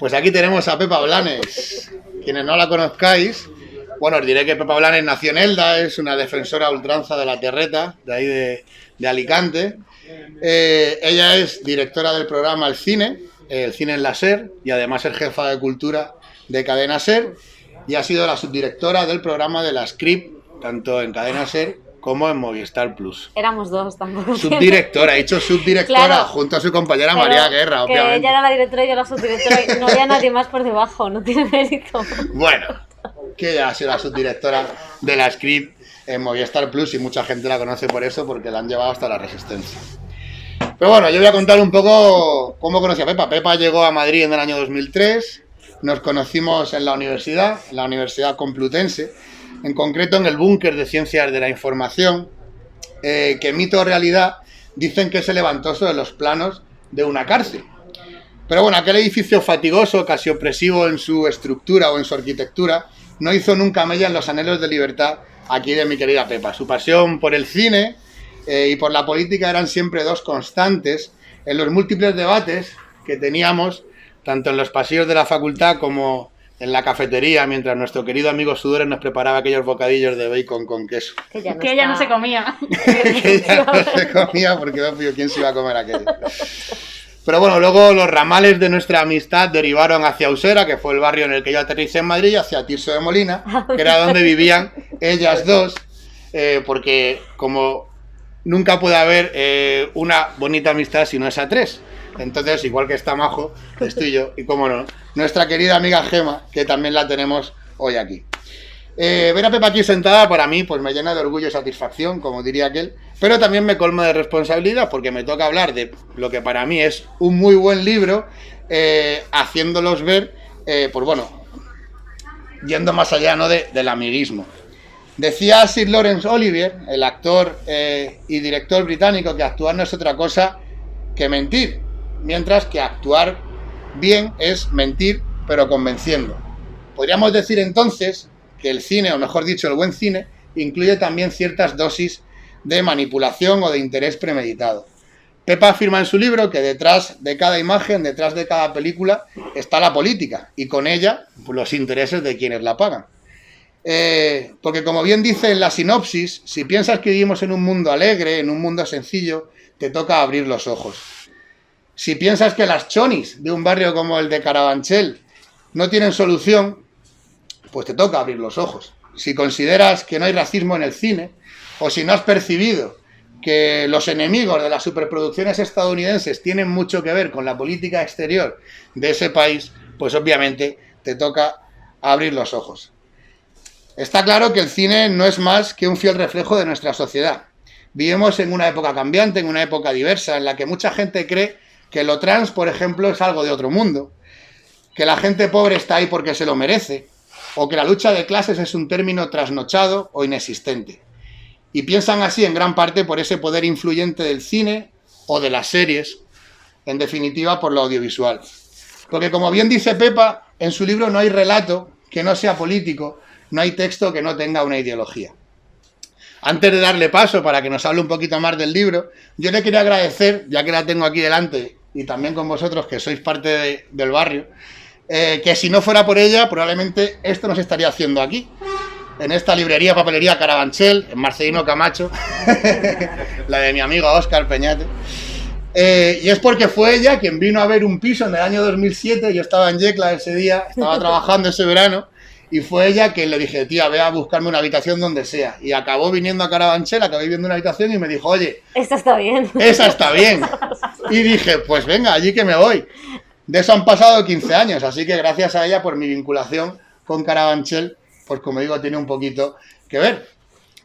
Pues aquí tenemos a Pepa Blanes. Quienes no la conozcáis, bueno, os diré que Pepa Blanes nació en Elda, es una defensora a ultranza de la terreta, de ahí de Alicante. Ella es directora del programa El Cine en la SER, y además es jefa de cultura de Cadena SER, y ha sido la subdirectora del programa de la Script, tanto en Cadena SER como en Movistar Plus. Éramos dos tampoco. Subdirectora, he dicho subdirectora, claro, junto a su compañera María Guerra, que obviamente. Ella era la directora y yo la subdirectora, y no había nadie más por debajo, no tiene mérito. Bueno, que ella ha sido la subdirectora de la Script en Movistar Plus, y mucha gente la conoce por eso, porque la han llevado hasta la Resistencia. Pero bueno, yo voy a contar un poco cómo conocí a Pepa. Pepa llegó a Madrid en el año 2003, nos conocimos en la Universidad Complutense, en concreto en el Búnker de Ciencias de la Información, que mito o realidad dicen que se levantó sobre los planos de una cárcel. Pero bueno, aquel edificio fatigoso, casi opresivo en su estructura o en su arquitectura, no hizo nunca mella en los anhelos de libertad aquí de mi querida Pepa. Su pasión por el cine y por la política eran siempre dos constantes en los múltiples debates que teníamos, tanto en los pasillos de la facultad como en la cafetería, mientras nuestro querido amigo Sudores nos preparaba aquellos bocadillos de bacon con queso. Que ella no se comía. Que ella no se comía, porque obvio, ¿quién se iba a comer aquello? Pero bueno, luego los ramales de nuestra amistad derivaron hacia Usera, que fue el barrio en el que yo aterricé en Madrid, y hacia Tirso de Molina, que era donde vivían ellas dos, porque como nunca puede haber una bonita amistad si no es a tres. Entonces, igual que está Majo, estoy yo, y cómo no, nuestra querida amiga Gema, que también la tenemos hoy aquí. Ver a Pepa aquí sentada para mí pues me llena de orgullo y satisfacción, como diría aquel, pero también me colma de responsabilidad, porque me toca hablar de lo que para mí es un muy buen libro, haciéndolos ver, pues bueno, yendo más allá, ¿no?, del amiguismo. Decía Sir Laurence Olivier, el actor y director británico, que actuar no es otra cosa que mentir, mientras que actuar bien es mentir, pero convenciendo. Podríamos decir entonces que el cine, o mejor dicho, el buen cine, incluye también ciertas dosis de manipulación o de interés premeditado. Pepa afirma en su libro que detrás de cada imagen, detrás de cada película, está la política, y con ella los intereses de quienes la pagan. Porque como bien dice en la sinopsis, si piensas que vivimos en un mundo alegre, en un mundo sencillo, te toca abrir los ojos. Si piensas que las chonis de un barrio como el de Carabanchel no tienen solución, pues te toca abrir los ojos. Si consideras que no hay racismo en el cine, o si no has percibido que los enemigos de las superproducciones estadounidenses tienen mucho que ver con la política exterior de ese país, pues obviamente te toca abrir los ojos. Está claro que el cine no es más que un fiel reflejo de nuestra sociedad. Vivimos en una época cambiante, en una época diversa, en la que mucha gente cree que lo trans, por ejemplo, es algo de otro mundo, que la gente pobre está ahí porque se lo merece, o que la lucha de clases es un término trasnochado o inexistente. Y piensan así en gran parte por ese poder influyente del cine o de las series, en definitiva por lo audiovisual. Porque como bien dice Pepa, en su libro no hay relato que no sea político, no hay texto que no tenga una ideología. Antes de darle paso para que nos hable un poquito más del libro, yo le quería agradecer, ya que la tengo aquí delante, y también con vosotros que sois parte del barrio, que si no fuera por ella, probablemente esto no se estaría haciendo aquí, en esta librería, papelería Carabanchel, en Marcelino Camacho, la de mi amigo Óscar Peñate. Y es porque fue ella quien vino a ver un piso en el año 2007, yo estaba en Yecla ese día, estaba trabajando ese verano, y fue ella quien le dije, tía, ve a buscarme una habitación donde sea. Y acabó viniendo a Carabanchel, acabé viendo una habitación y me dijo, oye, esta está bien. Esa está bien. Y dije, pues venga, allí que me voy. De eso han pasado 15 años, así que gracias a ella por mi vinculación con Carabanchel, pues como digo, tiene un poquito que ver.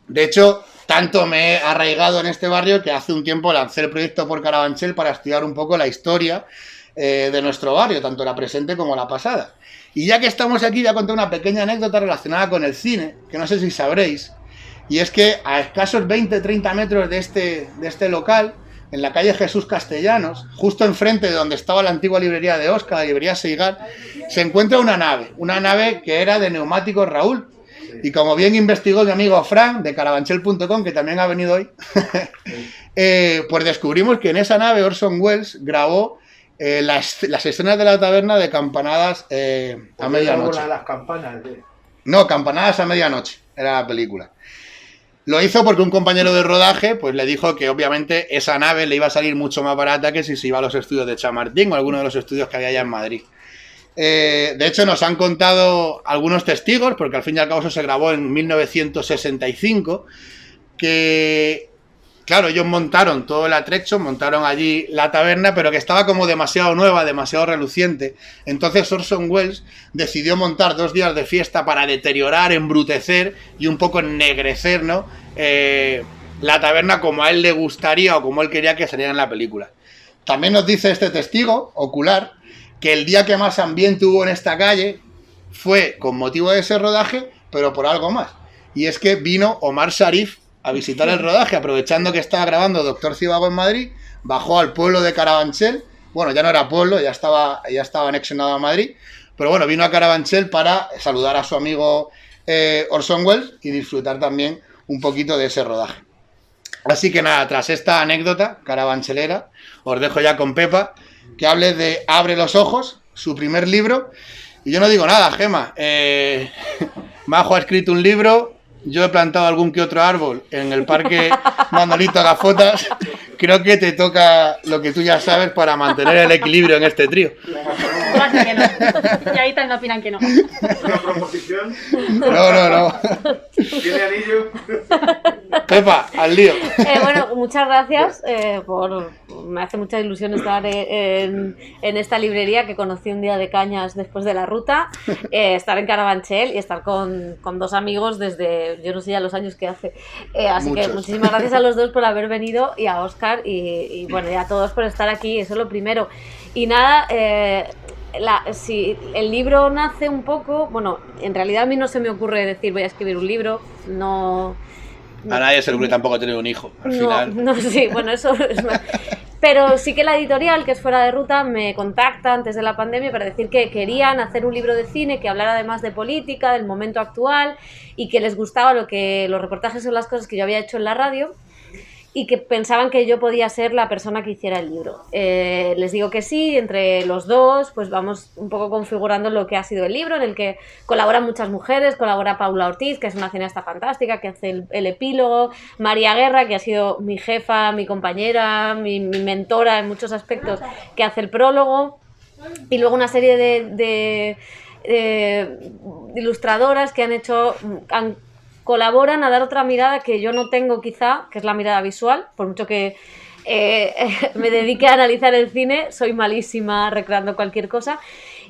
De hecho, tanto me he arraigado en este barrio que hace un tiempo lancé el proyecto por Carabanchel para estudiar un poco la historia de nuestro barrio, tanto la presente como la pasada. Y ya que estamos aquí, voy a contar una pequeña anécdota relacionada con el cine, que no sé si sabréis, y es que a escasos 20-30 metros de este local, en la calle Jesús Castellanos, justo enfrente de donde estaba la antigua librería de Óscar, la librería Seigar, se encuentra una nave que era de Neumáticos Raúl. Y como bien investigó mi amigo Fran, de carabanchel.com, que también ha venido hoy, pues descubrimos que en esa nave Orson Welles grabó las escenas de la taberna de campanadas a medianoche. Las campanas No, campanadas a medianoche, era la película. Lo hizo porque un compañero de rodaje pues le dijo que obviamente esa nave le iba a salir mucho más barata que si se iba a los estudios de Chamartín o alguno de los estudios que había allá en Madrid. De hecho, nos han contado algunos testigos, porque al fin y al cabo eso se grabó en 1965, que, claro, ellos montaron todo el atrecho, montaron allí la taberna, pero que estaba como demasiado nueva, demasiado reluciente. Entonces Orson Welles decidió montar 2 días de fiesta para deteriorar, embrutecer y un poco ennegrecer, ¿no? La taberna como a él le gustaría o como él quería que saliera en la película. También nos dice este testigo ocular que el día que más ambiente hubo en esta calle fue con motivo de ese rodaje, pero por algo más. Y es que vino Omar Sharif a visitar el rodaje, aprovechando que estaba grabando Doctor Zhivago en Madrid, bajó al pueblo de Carabanchel. Bueno, ya no era pueblo, ya estaba anexionado a Madrid, pero bueno, vino a Carabanchel para saludar a su amigo Orson Welles y disfrutar también un poquito de ese rodaje. Así que nada, tras esta anécdota carabanchelera, os dejo ya con Pepa, que hable de Abre los ojos, su primer libro. Y yo no digo nada, Gema. Majo ha escrito un libro, yo he plantado algún que otro árbol en el parque Manolito Gafotas. Creo que te toca lo que tú ya sabes para mantener el equilibrio en este trío. Que no. Y ahí también opinan que no. ¿Una proposición? No. ¿Tiene anillo? Pepa, al lío. Bueno, muchas gracias me hace mucha ilusión estar en esta librería que conocí un día de cañas después de la ruta, estar en Carabanchel y estar con 2 amigos desde, yo no sé ya los años que hace. Así Muchos. que muchísimas gracias a los 2 por haber venido y a Óscar y bueno, y a todos por estar aquí, eso es lo primero. Y nada, si el libro nace un poco, bueno, en realidad a mí no se me ocurre decir voy a escribir un libro, no. A nadie se le ocurre tampoco tener un hijo, al final. No, sí, bueno, eso es más. Pero sí que la editorial, que es Fuera de Ruta, me contacta antes de la pandemia para decir que querían hacer un libro de cine que hablara además de política, del momento actual, y que les gustaba los reportajes son las cosas que yo había hecho en la radio, y que pensaban que yo podía ser la persona que hiciera el libro. Les digo que sí, entre los 2 pues vamos un poco configurando lo que ha sido el libro, en el que colaboran muchas mujeres, colabora Paula Ortiz, que es una cineasta fantástica, que hace el epílogo, María Guerra, que ha sido mi jefa, mi compañera, mi mentora en muchos aspectos, que hace el prólogo, y luego una serie de ilustradoras que colaboran a dar otra mirada que yo no tengo quizá, que es la mirada visual, por mucho que me dedique a analizar el cine, soy malísima recreando cualquier cosa.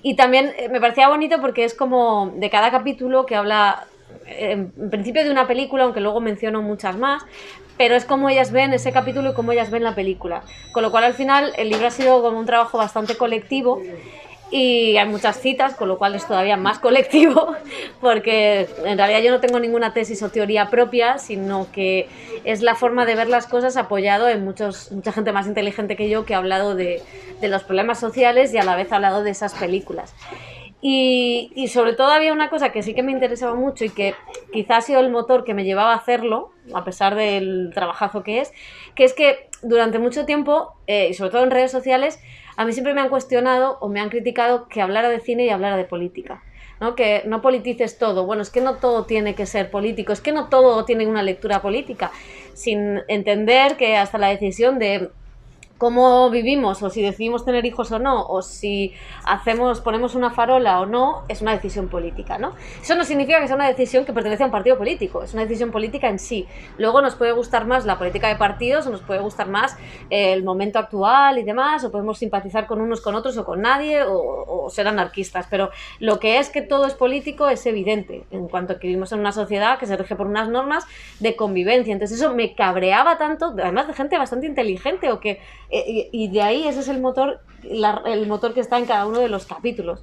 Y también me parecía bonito porque es como de cada capítulo que habla en principio de una película, aunque luego menciono muchas más, pero es como ellas ven ese capítulo y como ellas ven la película. Con lo cual al final el libro ha sido como un trabajo bastante colectivo. Y hay muchas citas, con lo cual es todavía más colectivo, porque en realidad yo no tengo ninguna tesis o teoría propia, sino que es la forma de ver las cosas apoyado en mucha gente más inteligente que yo que ha hablado de los problemas sociales y a la vez ha hablado de esas películas. Y sobre todo había una cosa que sí que me interesaba mucho y que quizás ha sido el motor que me llevaba a hacerlo, a pesar del trabajazo que es que durante mucho tiempo, y sobre todo en redes sociales, a mí siempre me han cuestionado o me han criticado que hablara de cine y hablara de política, ¿no? Que no politices todo. Bueno, es que no todo tiene que ser político, es que no todo tiene una lectura política, sin entender que hasta la decisión de cómo vivimos, o si decidimos tener hijos o no, o si ponemos una farola o no, es una decisión política, ¿no? Eso no significa que sea una decisión que pertenece a un partido político, es una decisión política en sí. Luego nos puede gustar más la política de partidos, o nos puede gustar más el momento actual y demás, o podemos simpatizar con unos, con otros, o con nadie, o ser anarquistas, pero lo que es que todo es político es evidente, en cuanto a que vivimos en una sociedad que se rige por unas normas de convivencia. Entonces eso me cabreaba tanto, además de gente bastante inteligente, o que y de ahí ese es el motor que está en cada uno de los capítulos.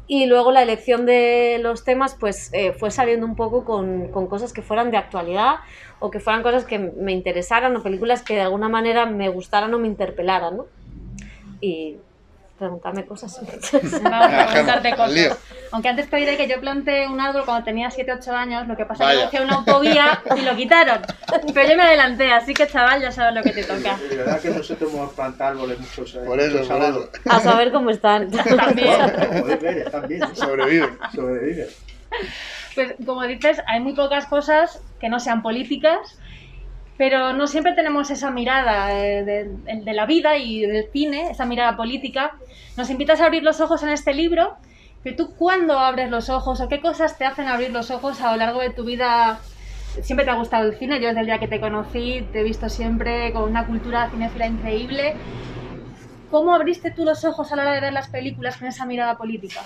Y luego la elección de los temas pues fue saliendo un poco con cosas que fueran de actualidad o que fueran cosas que me interesaran o películas que de alguna manera me gustaran o me interpelaran, ¿no? Y preguntarme cosas. Vamos a preguntarte al lío. cosas. Aunque antes te diré que yo planté un árbol cuando tenía 7-8 años, lo que pasa es Vaya. que hacía una autovía y lo quitaron. Pero yo me adelanté, así que chaval, ya sabes lo que te toca. De verdad que nosotros hemos plantado árboles muchos Por eso, por eso. A saber cómo están. También. Podéis ver, están bien. Sobreviven. Sobreviven. Pues como dices, hay muy pocas cosas que no sean políticas, pero no siempre tenemos esa mirada de la vida y del cine, esa mirada política. Nos invitas a abrir los ojos en este libro, pero tú, ¿cuándo abres los ojos o qué cosas te hacen abrir los ojos a lo largo de tu vida? Siempre te ha gustado el cine, yo desde el día que te conocí te he visto siempre con una cultura cinéfila increíble. ¿Cómo abriste tú los ojos a la hora de ver las películas con esa mirada política?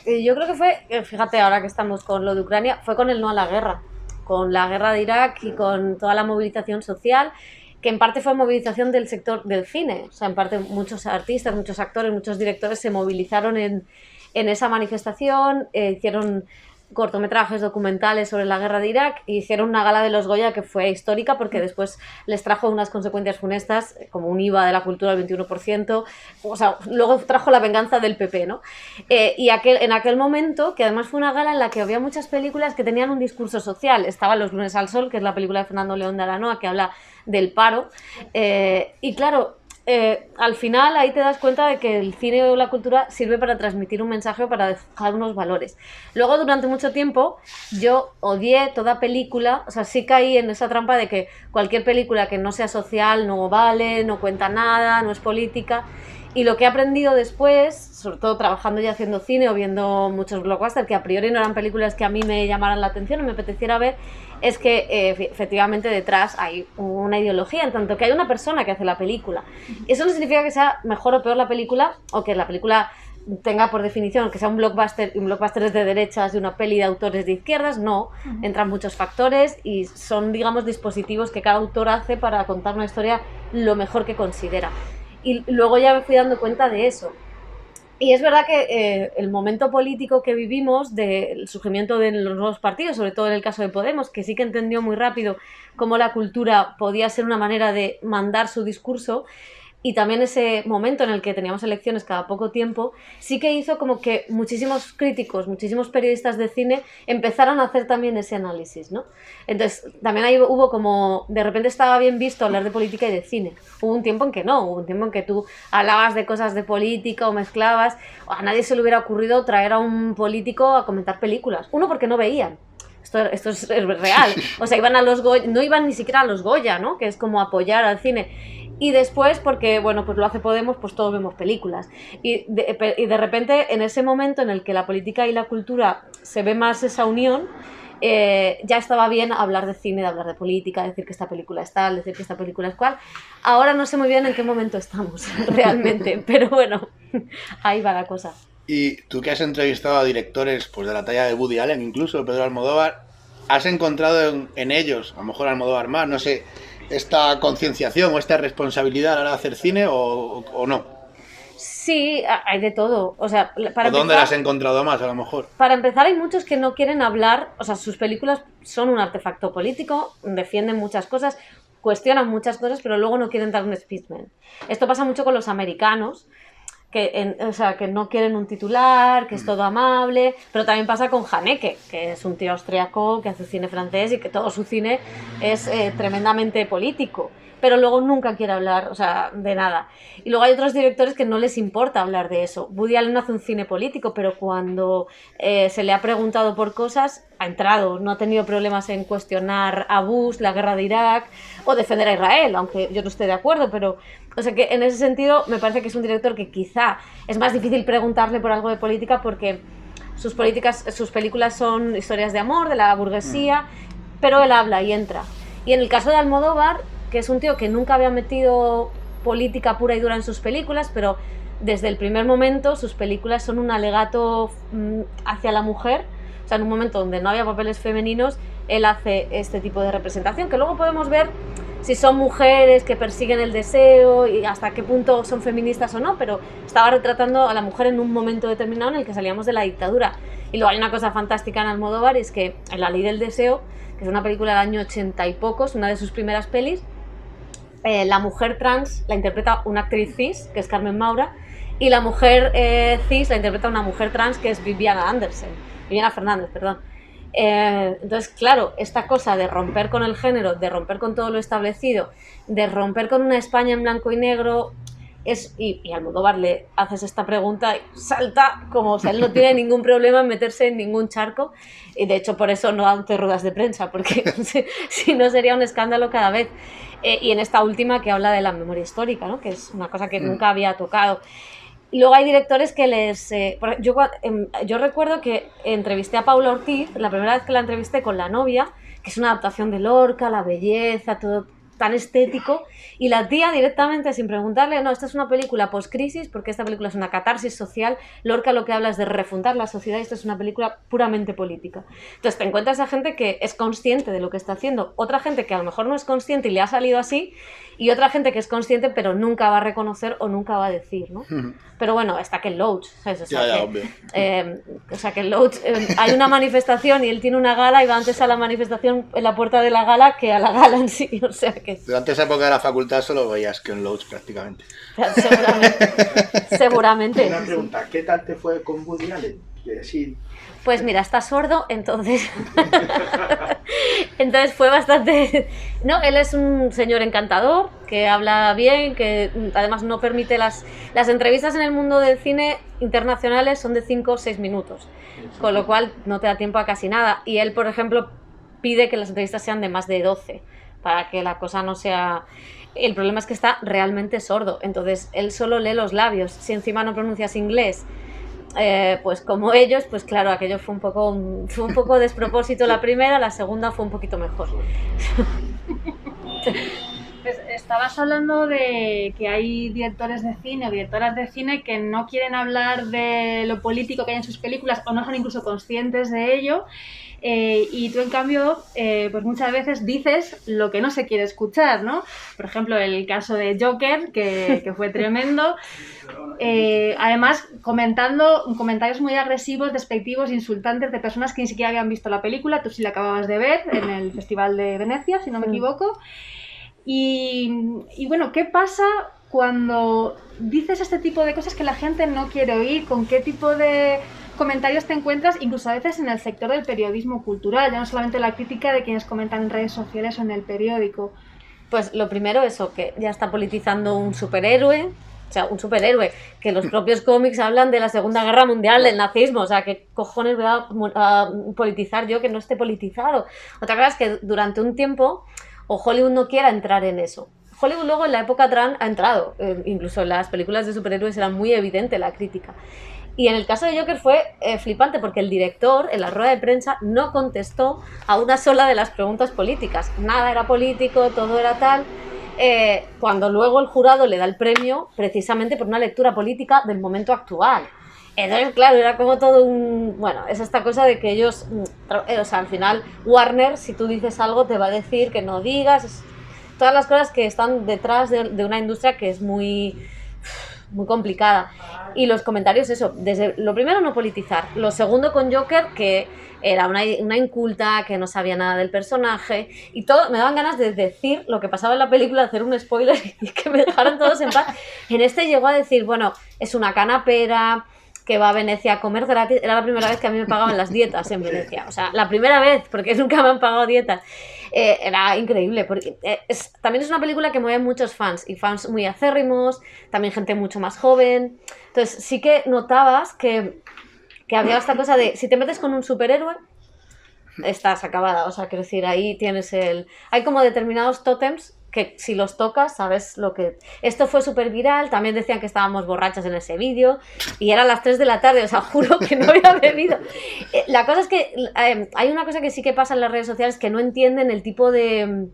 Yo creo que fue, fíjate, ahora que estamos con lo de Ucrania, fue con el no a la guerra, con la guerra de Irak y con toda la movilización social, que en parte fue movilización del sector del cine. O sea, en parte muchos artistas, muchos actores, muchos directores se movilizaron en esa manifestación, hicieron cortometrajes documentales sobre la guerra de Irak y hicieron una gala de los Goya que fue histórica porque después les trajo unas consecuencias funestas como un IVA de la cultura del 21%, o sea, luego trajo la venganza del PP, ¿no? Y en aquel momento, que además fue una gala en la que había muchas películas que tenían un discurso social, estaba Los lunes al sol, que es la película de Fernando León de Aranoa que habla del paro, y claro, al final ahí te das cuenta de que el cine o la cultura sirve para transmitir un mensaje o para dejar unos valores. Luego, durante mucho tiempo, yo odié toda película, o sea, sí caí en esa trampa de que cualquier película que no sea social no vale, no cuenta nada, no es política. Y lo que he aprendido después, sobre todo trabajando y haciendo cine o viendo muchos blockbusters, que a priori no eran películas que a mí me llamaran la atención o me apeteciera ver, es que efectivamente detrás hay una ideología, en tanto que hay una persona que hace la película. Eso no significa que sea mejor o peor la película, o que la película tenga por definición que sea un blockbuster, y un blockbuster es de derechas y una peli de autores de izquierdas. No, entran muchos factores y son, digamos, dispositivos que cada autor hace para contar una historia lo mejor que considera. Y luego ya me fui dando cuenta de eso. Y es verdad que el momento político que vivimos, del surgimiento de los nuevos partidos, sobre todo en el caso de Podemos, que sí que entendió muy rápido cómo la cultura podía ser una manera de mandar su discurso, y también ese momento en el que teníamos elecciones cada poco tiempo, sí que hizo como que muchísimos críticos, muchísimos periodistas de cine empezaron a hacer también ese análisis, ¿no? Entonces, también ahí hubo como, de repente estaba bien visto hablar de política y de cine. Hubo un tiempo en que no, hubo un tiempo en que tú hablabas de cosas de política o mezclabas, o a nadie se le hubiera ocurrido traer a un político a comentar películas. Uno, porque no veían. Esto es real. O sea, iban a los Goya, no iban ni siquiera a los Goya, ¿no? Que es como apoyar al cine. Y después, porque, bueno, pues lo hace Podemos, pues todos vemos películas. Y de repente, en ese momento en el que la política y la cultura se ve más esa unión, ya estaba bien hablar de cine, de hablar de política, decir que esta película es tal, decir que esta película es cual. Ahora no sé muy bien en qué momento estamos, realmente, pero bueno, ahí va la cosa. Y tú que has entrevistado a directores pues de la talla de Woody Allen, incluso Pedro Almodóvar, ¿has encontrado en ellos, a lo mejor Almodóvar más, no sé, esta concienciación o esta responsabilidad a la hora de hacer cine o no? Sí, hay de todo. O sea, ¿O dónde las has encontrado más, a lo mejor? Para empezar, hay muchos que no quieren hablar, o sea, sus películas son un artefacto político, defienden muchas cosas, cuestionan muchas cosas, pero luego no quieren dar un statement. Esto pasa mucho con los americanos, o sea, que no quieren un titular, que es todo amable, pero también pasa con Haneke, que es un tío austriaco que hace cine francés y que todo su cine es tremendamente político, pero luego nunca quiere hablar, o sea, de nada. Y luego hay otros directores que no les importa hablar de eso. Woody Allen hace un cine político, pero cuando se le ha preguntado por cosas, ha entrado, no ha tenido problemas en cuestionar a Bush, la guerra de Irak, o defender a Israel, aunque yo no esté de acuerdo, pero, o sea, que en ese sentido me parece que es un director que quizá es más difícil preguntarle por algo de política porque sus películas son historias de amor, de la burguesía, pero él habla y entra. Y en el caso de Almodóvar, que es un tío que nunca había metido política pura y dura en sus películas, pero desde el primer momento sus películas son un alegato hacia la mujer. O sea, en un momento donde no había papeles femeninos, él hace este tipo de representación, que luego podemos ver si son mujeres que persiguen el deseo y hasta qué punto son feministas o no, pero estaba retratando a la mujer en un momento determinado en el que salíamos de la dictadura. Y luego hay una cosa fantástica en Almodóvar, es que en La ley del deseo, que es una película del año 80 y pocos, una de sus primeras pelis, la mujer trans la interpreta una actriz cis, que es Carmen Maura, y la mujer cis la interpreta una mujer trans que es Viviana Fernández, perdón. Entonces, claro, esta cosa de romper con el género, de romper con todo lo establecido, de romper con una España en blanco y negro, y Almodóvar le haces esta pregunta y salta como, o sea, él no tiene ningún problema en meterse en ningún charco, y de hecho por eso no hace ruedas de prensa, porque si no sería un escándalo cada vez. Y en esta última que habla de la memoria histórica, ¿no? Que es una cosa que nunca había tocado. Y luego hay directores que les... yo recuerdo que entrevisté a Paula Ortiz, la primera vez que la entrevisté con La novia, que es una adaptación de Lorca, la belleza, todo tan estético, y la tía directamente, sin preguntarle, no, esta es una película post-crisis, porque esta película es una catarsis social, Lorca lo que habla es de refundar la sociedad, y esta es una película puramente política. Entonces te encuentras a gente que es consciente de lo que está haciendo, otra gente que a lo mejor no es consciente y le ha salido así, y otra gente que es consciente pero nunca va a reconocer o nunca va a decir, ¿no? Pero bueno, está Ken Loach, ¿sabes? O sea, Ken Loach, hay una manifestación y él tiene una gala y va antes a la manifestación en la puerta de la gala que a la gala en sí, o sea que... Durante esa época de la facultad solo veías Ken Loach prácticamente. Seguramente. Una pregunta, ¿qué tal te fue con Woody Allen? Sí. Pues mira, está sordo, entonces fue bastante... No, él es un señor encantador, que habla bien, que además no permite las entrevistas en el mundo del cine internacionales son de 5 o 6 minutos, con lo cual no te da tiempo a casi nada. Y él, por ejemplo, pide que las entrevistas sean de más de 12, para que la cosa no sea... El problema es que está realmente sordo, entonces él solo lee los labios. Si encima no pronuncias inglés, pues como ellos, pues claro, aquello fue un poco despropósito la primera, la segunda fue un poquito mejor. Pues estabas hablando de que hay directores de cine o directoras de cine que no quieren hablar de lo político que hay en sus películas o no son incluso conscientes de ello. Y tú en cambio pues muchas veces dices lo que no se quiere escuchar, ¿no? Por ejemplo, el caso de Joker, que fue tremendo, además comentando comentarios muy agresivos, despectivos, insultantes de personas que ni siquiera habían visto la película. Tú sí la acababas de ver en el Festival de Venecia, si no me equivoco. Y bueno, ¿qué pasa cuando dices este tipo de cosas que la gente no quiere oír? ¿Con qué tipo de comentarios te encuentras, incluso a veces en el sector del periodismo cultural, ya no solamente la crítica de quienes comentan en redes sociales o en el periódico? Pues lo primero, eso, que ya está politizando un superhéroe, o sea, un superhéroe, que los propios cómics hablan de la Segunda Guerra Mundial, del nazismo, o sea, ¿qué cojones voy a politizar yo que no esté politizado? Otra cosa es que durante un tiempo, o Hollywood no quiera entrar en eso. Hollywood luego en la época Trump ha entrado, incluso en las películas de superhéroes era muy evidente la crítica. Y en el caso de Joker fue flipante porque el director en la rueda de prensa no contestó a una sola de las preguntas políticas. Nada era político, todo era tal. Cuando luego el jurado le da el premio precisamente por una lectura política del momento actual. Entonces, claro, era como todo un... Bueno, es esta cosa de que ellos... o sea, al final Warner, si tú dices algo, te va a decir que no digas. Todas las cosas que están detrás de una industria que es muy complicada. Y los comentarios, eso, desde lo primero no politizar, lo segundo con Joker, que era una inculta, que no sabía nada del personaje, y todo, me daban ganas de decir lo que pasaba en la película, hacer un spoiler y que me dejaran todos en paz. En este llegó a decir, bueno, es una canapera, que va a Venecia a comer gratis. Era la primera vez que a mí me pagaban las dietas en Venecia, o sea, la primera vez, porque nunca me han pagado dietas. Era increíble, porque también es una película que mueve muchos fans, y fans muy acérrimos, también gente mucho más joven. Entonces sí que notabas que había esta cosa de, si te metes con un superhéroe, estás acabada, o sea, quiero decir, ahí tienes hay como determinados tótems que si los tocas, sabes lo que... Esto fue súper viral, también decían que estábamos borrachas en ese vídeo, y eran las 3 de la tarde, o sea, juro que no había bebido. La cosa es que hay una cosa que sí que pasa en las redes sociales, que no entienden el tipo de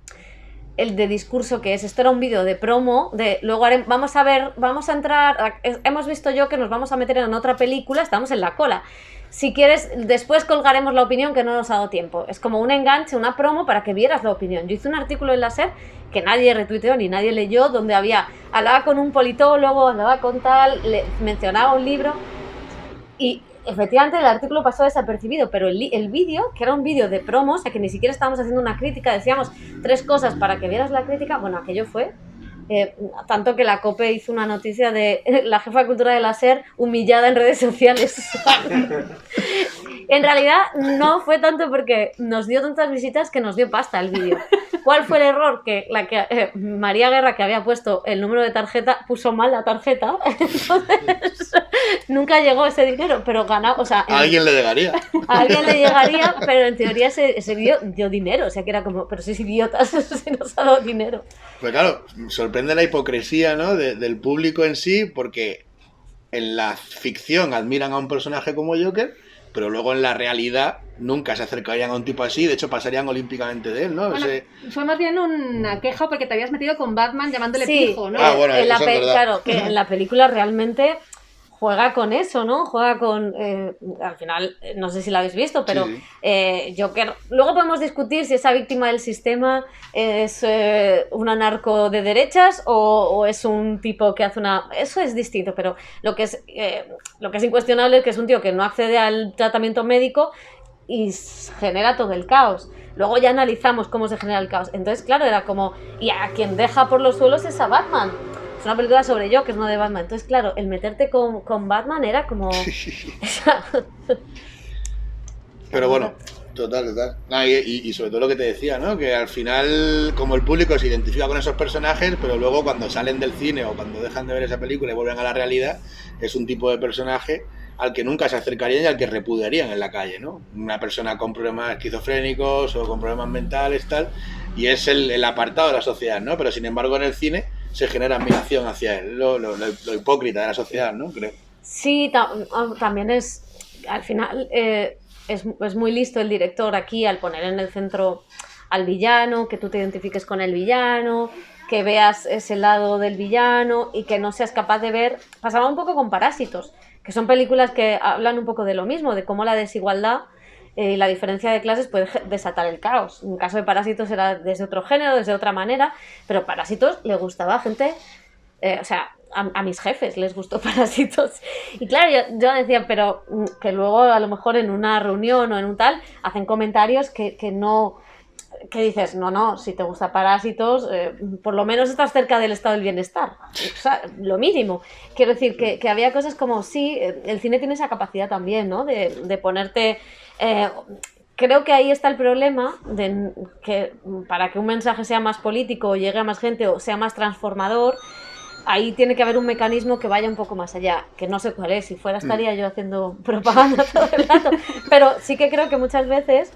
discurso que es. Esto era un vídeo de promo, luego vamos a entrar, hemos visto yo que nos vamos a meter en otra película, estamos en la cola. Si quieres, después colgaremos la opinión que no nos ha dado tiempo. Es como un enganche, una promo para que vieras la opinión. Yo hice un artículo en la SER que nadie retuiteó ni nadie leyó, donde hablaba con un politólogo, hablaba con tal, mencionaba un libro, y efectivamente el artículo pasó desapercibido, pero el vídeo, que era un vídeo de promo, o sea que ni siquiera estábamos haciendo una crítica, decíamos 3 cosas para que vieras la crítica, bueno, aquello fue Tanto que la COPE hizo una noticia de la jefa de cultura de la SER humillada en redes sociales. En realidad no fue tanto porque nos dio tantas visitas que nos dio pasta el vídeo. ¿Cuál fue el error? Que María Guerra, que había puesto el número de tarjeta, puso mal la tarjeta. Entonces nunca llegó ese dinero, pero ganaba. O sea, a alguien le llegaría. A alguien le llegaría, pero en teoría ese vídeo dio dinero. O sea que era como, pero sois idiotas, si nos ha dado dinero. Pues claro, sorprende la hipocresía, ¿no? del público en sí, porque en la ficción admiran a un personaje como Joker, pero luego en la realidad nunca se acercarían a un tipo así, de hecho pasarían olímpicamente de él, ¿no? Bueno, fue más bien una queja porque te habías metido con Batman llamándole pijo, ¿no? Bueno, eso es verdad. Claro, que en la película realmente juega con eso, ¿no? Juega con... al final, no sé si lo habéis visto, pero sí. Joker... Luego podemos discutir si esa víctima del sistema es un anarco de derechas o es un tipo que hace una... Eso es distinto, pero lo que es incuestionable es que es un tío que no accede al tratamiento médico y genera todo el caos. Luego ya analizamos cómo se genera el caos. Entonces, claro, era como... Y a quien deja por los suelos es a Batman. Es una película sobre Joker, no de Batman. Entonces, claro, el meterte con Batman era como... Pero bueno, total. Y sobre todo lo que te decía, ¿no? Que al final, como el público se identifica con esos personajes, pero luego cuando salen del cine o cuando dejan de ver esa película y vuelven a la realidad, es un tipo de personaje al que nunca se acercarían y al que repudiarían en la calle, ¿no? Una persona con problemas esquizofrénicos o con problemas mentales, tal, y es el apartado de la sociedad, ¿no? Pero sin embargo en el cine se genera admiración hacia él, lo hipócrita de la sociedad, ¿no? Creo. Sí, también es, al final, es muy listo el director aquí al poner en el centro al villano, que tú te identifiques con el villano, que veas ese lado del villano y que no seas capaz de ver... Pasaba un poco con Parásitos, que son películas que hablan un poco de lo mismo, de cómo la desigualdad y la diferencia de clases puede desatar el caos. En el caso de Parásitos era desde otro género, desde otra manera, pero Parásitos le gustaba a gente, a mis jefes les gustó Parásitos. Y claro, yo decía, pero que luego a lo mejor en una reunión o en un tal, hacen comentarios que no... Que dices, no, si te gusta Parásitos, por lo menos estás cerca del estado del bienestar. O sea, lo mínimo. Quiero decir que había cosas como, sí, el cine tiene esa capacidad también, ¿no? De ponerte... creo que ahí está el problema de que para que un mensaje sea más político o llegue a más gente o sea más transformador, ahí tiene que haber un mecanismo que vaya un poco más allá, que no sé cuál es, si fuera estaría yo haciendo propaganda todo el rato, pero sí que creo que muchas veces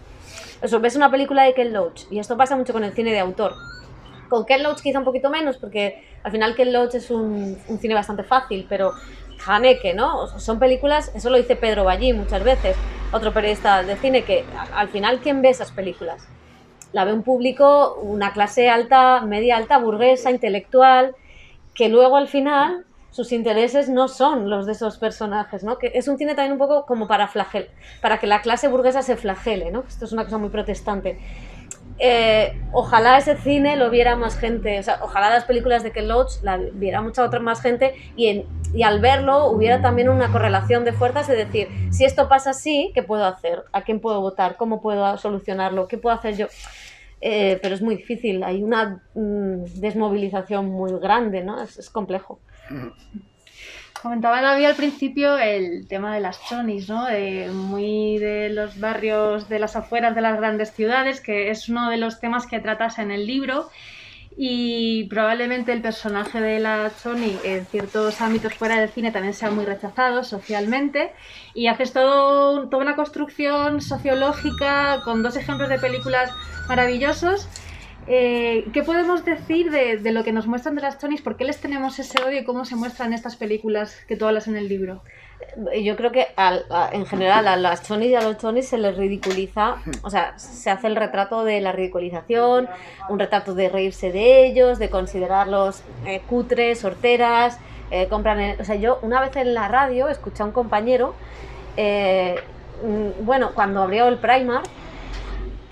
eso, ves una película de Ken Loach, y esto pasa mucho con el cine de autor. Con Ken Loach quizá un poquito menos, porque al final Ken Loach es un cine bastante fácil, pero Haneke, ¿no? Son películas, eso lo dice Pedro Ballí muchas veces, otro periodista de cine, que al final, ¿quién ve esas películas? La ve un público, una clase alta, media alta, burguesa, intelectual, que luego al final sus intereses no son los de esos personajes, ¿no? Que es un cine también un poco como para que la clase burguesa se flagele, ¿no? Esto es una cosa muy protestante. Ojalá ese cine lo viera más gente, o sea, ojalá las películas de Ken Loach la viera mucha otra más gente y al verlo hubiera también una correlación de fuerzas de decir, si esto pasa así, ¿qué puedo hacer? ¿A quién puedo votar? ¿Cómo puedo solucionarlo? ¿Qué puedo hacer yo? Pero es muy difícil, hay una desmovilización muy grande, ¿no? Es complejo. Comentaba David al principio el tema de las chonis, ¿no? Muy de los barrios de las afueras de las grandes ciudades, que es uno de los temas que tratas en el libro, y probablemente el personaje de la choni en ciertos ámbitos fuera del cine también sea muy rechazado socialmente, y haces toda una construcción sociológica con dos ejemplos de películas maravillosos. ¿Qué podemos decir de lo que nos muestran de las chonis? ¿Por qué les tenemos ese odio y cómo se muestran estas películas que tú hablas en el libro? Yo creo que en general a las chonis y a los chonis se les ridiculiza, o sea, se hace el retrato de la ridiculización, un retrato de reírse de ellos, de considerarlos cutres, horteras, o sea, yo una vez en la radio escuché a un compañero, cuando abrió el Primark,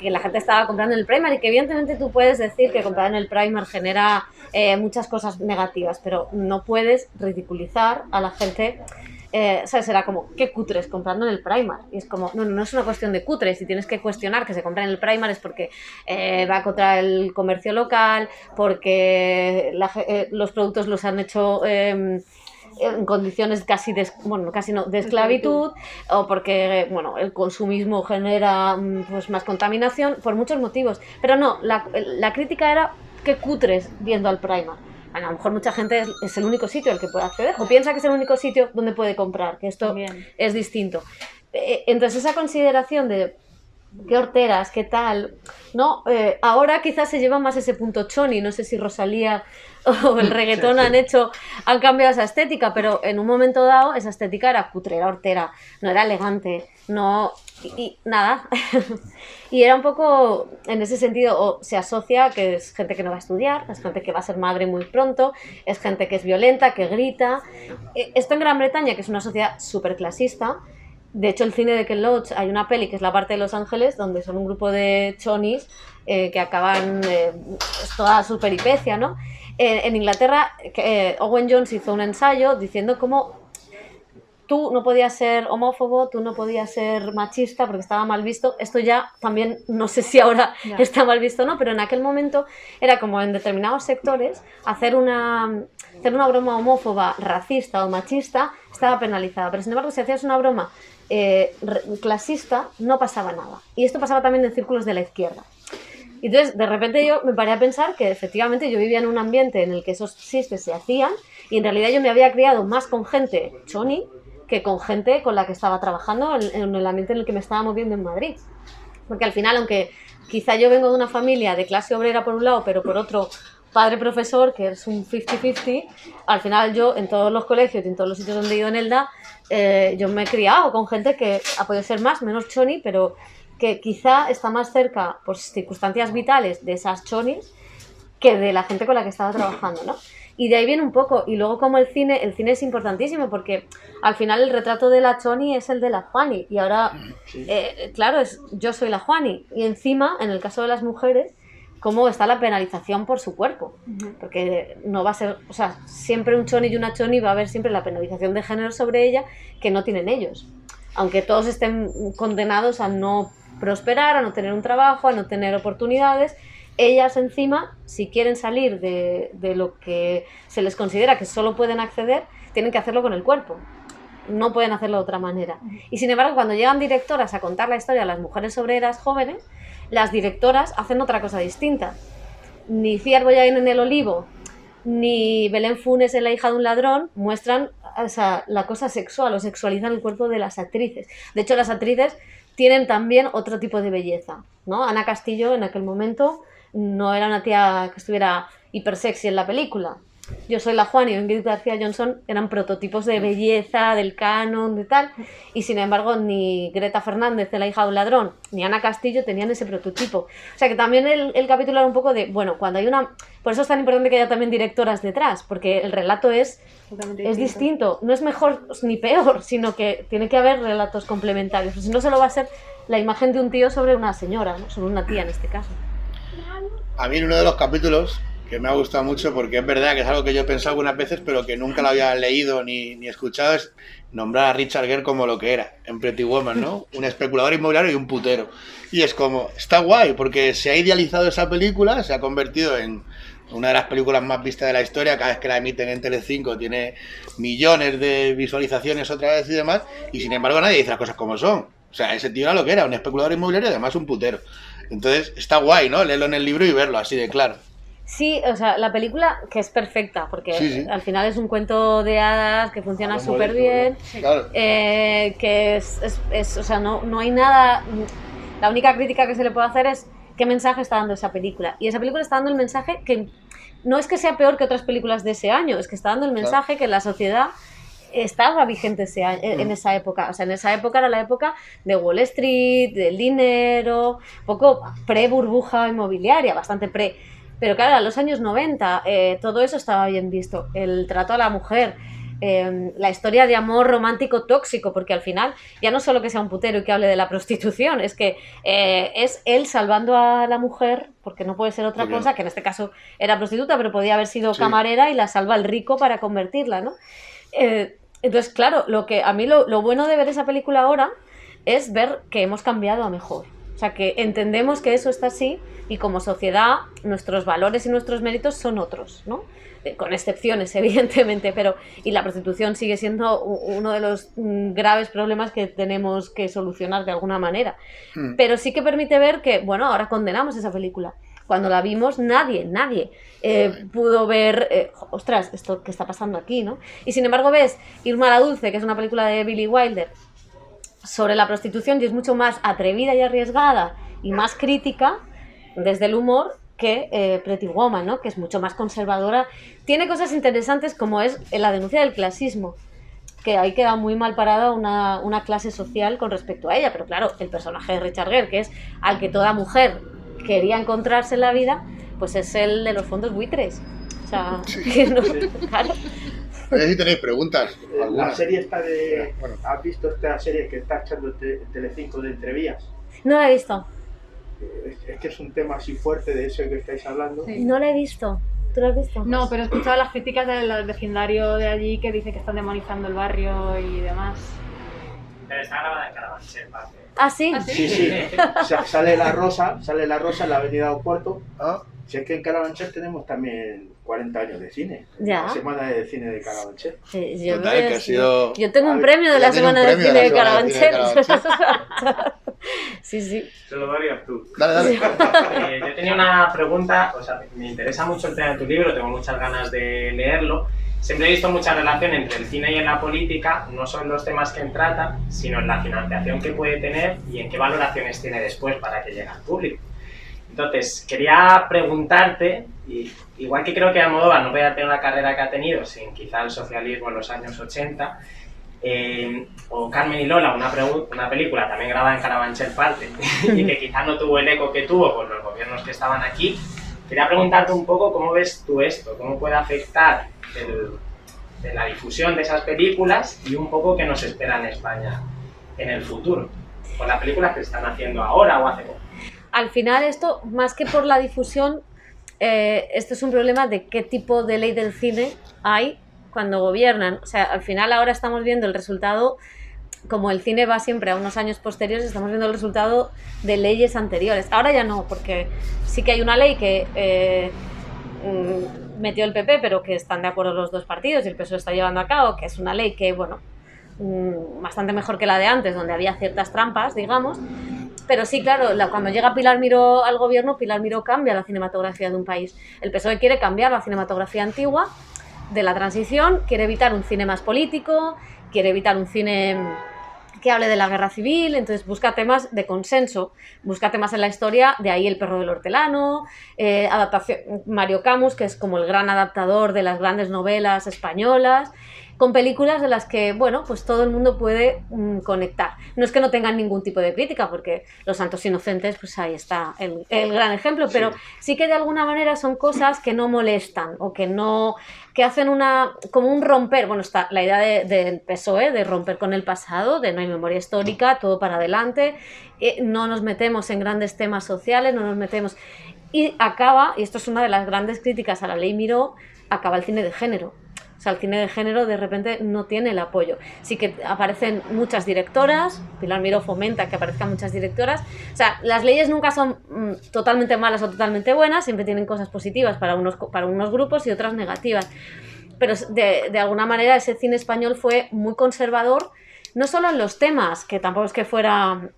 que la gente estaba comprando en el Primark y que evidentemente tú puedes decir que comprar en el Primark genera muchas cosas negativas, pero no puedes ridiculizar a la gente ¿sabes? Era como, qué cutres comprando en el Primark. Y es como, no es una cuestión de cutres. Si tienes que cuestionar que se compra en el Primark es porque va contra el comercio local, porque los productos los han hecho en condiciones casi de esclavitud, o porque el consumismo genera pues más contaminación, por muchos motivos. Pero no, la crítica era qué cutres viendo al Primark. A lo mejor mucha gente es el único sitio al que puede acceder, o piensa que es el único sitio donde puede comprar, que esto También es distinto. Entonces esa consideración de qué horteras, qué tal, ¿no? Ahora quizás se lleva más ese punto choni, no sé si Rosalía o el reggaetón han cambiado esa estética, pero en un momento dado esa estética era cutre, era hortera, no era elegante, no... y nada. Y era un poco en ese sentido, o se asocia que es gente que no va a estudiar, es gente que va a ser madre muy pronto, es gente que es violenta, que grita. Esto en Gran Bretaña, que es una sociedad súper clasista. De hecho, el cine de Ken Loach, hay una peli que es La parte de Los Ángeles, donde son un grupo de chonis que acaban toda su peripecia, ¿no? En Inglaterra, Owen Jones hizo un ensayo diciendo cómo tú no podías ser homófobo, tú no podías ser machista porque estaba mal visto. Esto ya también, no sé si ahora está mal visto o no, pero en aquel momento era como en determinados sectores hacer una broma homófoba, racista o machista estaba penalizada. Pero sin embargo, si hacías una broma clasista, no pasaba nada. Y esto pasaba también en círculos de la izquierda. Y entonces, de repente yo me paré a pensar que efectivamente yo vivía en un ambiente en el que esos chistes se hacían y en realidad yo me había criado más con gente choni que con gente con la que estaba trabajando en el ambiente en el que me estaba moviendo en Madrid. Porque al final, aunque quizá yo vengo de una familia de clase obrera por un lado, pero por otro padre profesor, que es un 50-50, al final yo en todos los colegios y en todos los sitios donde he ido en Elda, yo me he criado con gente que ha podido ser más, menos choni, pero que quizá está más cerca por circunstancias vitales de esas chonis que de la gente con la que estaba trabajando, ¿no? Y de ahí viene un poco, y luego como el cine es importantísimo porque al final el retrato de la choni es el de la Juani, y ahora, claro, yo soy la Juani, y encima, en el caso de las mujeres, cómo está la penalización por su cuerpo, porque no va a ser, o sea, siempre un choni y una choni va a haber siempre la penalización de género sobre ella que no tienen ellos, aunque todos estén condenados a no prosperar, a no tener un trabajo, a no tener oportunidades. Ellas encima, si quieren salir de lo que se les considera que solo pueden acceder, tienen que hacerlo con el cuerpo. No pueden hacerlo de otra manera. Y sin embargo, cuando llegan directoras a contar la historia a las mujeres obreras jóvenes, las directoras hacen otra cosa distinta. Ni Ciar Boyain en El Olivo, ni Belén Funes en La hija de un ladrón muestran la cosa sexual o sexualizan el cuerpo de las actrices. De hecho, las actrices tienen también otro tipo de belleza, ¿no? Ana Castillo en aquel momento no era una tía que estuviera hipersexy en la película. Yo soy la Juan y Ingrid García Johnson eran prototipos de belleza, del canon, de tal, y sin embargo ni Greta Fernández de La hija de un ladrón, ni Ana Castillo tenían ese prototipo. O sea que también el capítulo era un poco de, bueno, cuando hay una... Por eso es tan importante que haya también directoras detrás, porque el relato es distinto, no es mejor ni peor, sino que tiene que haber relatos complementarios, si no solo va a ser la imagen de un tío sobre una señora, ¿no? Sobre una tía en este caso. A mí en uno de los capítulos que me ha gustado mucho, porque es verdad que es algo que yo he pensado algunas veces, pero que nunca lo había leído ni escuchado, es nombrar a Richard Gere como lo que era en Pretty Woman, ¿no? Un especulador inmobiliario y un putero. Y es como, está guay, porque se ha idealizado esa película, se ha convertido en una de las películas más vistas de la historia, cada vez que la emiten en Telecinco tiene millones de visualizaciones otra vez y demás, y sin embargo nadie dice las cosas como son. O sea, ese tío era lo que era, un especulador inmobiliario y además un putero. Entonces está guay, ¿no? Leerlo en el libro y verlo así de claro. Sí, o sea, la película que es perfecta, porque sí. Al final es un cuento de hadas que funciona súper bien, claro. Que o sea, no hay nada, la única crítica que se le puede hacer es qué mensaje está dando esa película, y esa película está dando el mensaje que no es que sea peor que otras películas de ese año, es que está dando el mensaje que la sociedad estaba vigente en esa época. O sea, en esa época era la época de Wall Street, del dinero, poco pre-burbuja inmobiliaria, bastante pre. Pero claro, en los años 90 todo eso estaba bien visto. El trato a la mujer, la historia de amor romántico tóxico, porque al final ya no solo que sea un putero y que hable de la prostitución, es que es él salvando a la mujer, porque no puede ser otra cosa, que en este caso era prostituta, pero podía haber sido camarera y la salva el rico para convertirla, ¿no? Entonces, claro, a mí lo bueno de ver esa película ahora es ver que hemos cambiado a mejor. O sea, que entendemos que eso está así y como sociedad nuestros valores y nuestros méritos son otros, ¿no? Con excepciones, evidentemente, y la prostitución sigue siendo uno de los graves problemas que tenemos que solucionar de alguna manera. Pero sí que permite ver que, bueno, ahora condenamos esa película. Cuando la vimos, nadie pudo ver, ostras, esto que está pasando aquí, ¿no? Y sin embargo ves Irma la Dulce, que es una película de Billy Wilder, sobre la prostitución y es mucho más atrevida y arriesgada y más crítica desde el humor que Pretty Woman, ¿no? Que es mucho más conservadora. Tiene cosas interesantes como es la denuncia del clasismo, que ahí queda muy mal parada una clase social con respecto a ella, pero claro, el personaje de Richard Gere, que es al que toda mujer quería encontrarse en la vida, pues es el de los fondos buitres. O sea, que no, claro. A ver si tenéis preguntas. La serie está de... Bueno. ¿Has visto esta serie que está echando Telecinco de Entrevías? No la he visto. Es que es un tema así fuerte de eso que estáis hablando. Sí. No la he visto. ¿Tú la has visto? No, pero he escuchado las críticas del vecindario de allí que dice que están demonizando el barrio y demás. Pero está grabada en Carabanchel, ¿vale? ¿Ah, sí? Sí. O sea, sale la rosa en la avenida del Puerto. Si es que en Carabanchel tenemos también 40 años de cine. Ya. La semana de cine de Carabanchel. Yo tengo un premio de la semana de cine de Carabanchel. Sí. Se lo darías tú. Dale. Yo tenía una pregunta, o sea, me interesa mucho el tema de tu libro, tengo muchas ganas de leerlo. Siempre he visto mucha relación entre el cine y en la política, no son los temas que trata, sino en la financiación que puede tener y en qué valoraciones tiene después para que llegue al público. Entonces, quería preguntarte, y igual que creo que Almodóvar no podía tener la carrera que ha tenido sin quizá el socialismo en los años 80, o Carmen y Lola, una película también grabada en Carabanchel parte, y que quizá no tuvo el eco que tuvo por los gobiernos que estaban aquí, quería preguntarte un poco cómo ves tú esto, cómo puede afectar la difusión de esas películas y un poco qué nos espera en España en el futuro, con las películas que se están haciendo ahora o hace poco. Al final esto, más que por la difusión, esto es un problema de qué tipo de ley del cine hay cuando gobiernan. O sea, al final ahora estamos viendo el resultado, como el cine va siempre a unos años posteriores, estamos viendo el resultado de leyes anteriores. Ahora ya no, porque sí que hay una ley que metió el PP, pero que están de acuerdo los dos partidos y el PSOE está llevando a cabo, que es una ley que, bueno, bastante mejor que la de antes, donde había ciertas trampas, digamos. Pero sí, claro, cuando llega Pilar Miró al gobierno, Pilar Miró cambia la cinematografía de un país. El PSOE quiere cambiar la cinematografía antigua de la transición, quiere evitar un cine más político, quiere evitar un cine que hable de la guerra civil, entonces busca temas de consenso, busca temas en la historia, de ahí El perro del hortelano, adaptación, Mario Camus, que es como el gran adaptador de las grandes novelas españolas, con películas de las que, bueno, pues todo el mundo puede conectar. No es que no tengan ningún tipo de crítica, porque Los Santos Inocentes, pues ahí está el gran ejemplo, pero sí que de alguna manera son cosas que no molestan o que hacen como un romper. Bueno, está la idea del PSOE de romper con el pasado, de no hay memoria histórica, todo para adelante, no nos metemos en grandes temas sociales, no nos metemos... Y acaba, y esto es una de las grandes críticas a la ley Miró, acaba el cine de género. O sea, el cine de género de repente no tiene el apoyo. Sí que aparecen muchas directoras, Pilar Miró fomenta que aparezcan muchas directoras. O sea, las leyes nunca son totalmente malas o totalmente buenas, siempre tienen cosas positivas para unos grupos y otras negativas. Pero de alguna manera ese cine español fue muy conservador, no solo en los temas, que tampoco es que fuera...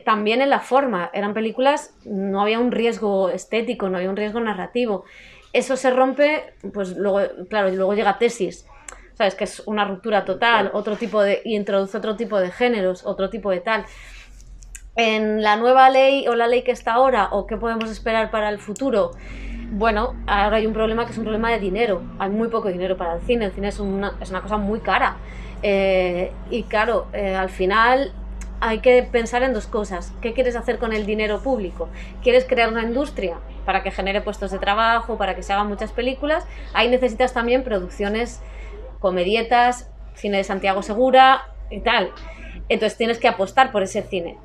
también en la forma. Eran películas, no había un riesgo estético, no había un riesgo narrativo. Eso se rompe, pues luego, claro, y luego llega Tesis, ¿sabes? Que es una ruptura total, y introduce otro tipo de géneros, otro tipo de tal. En la nueva ley o la ley que está ahora, o qué podemos esperar para el futuro, bueno, ahora hay un problema que es un problema de dinero. Hay muy poco dinero para el cine es una cosa muy cara. Y claro, al final... hay que pensar en dos cosas. ¿Qué quieres hacer con el dinero público? ¿Quieres crear una industria para que genere puestos de trabajo, para que se hagan muchas películas? Ahí necesitas también producciones, comedietas, cine de Santiago Segura y tal. Entonces tienes que apostar por ese cine.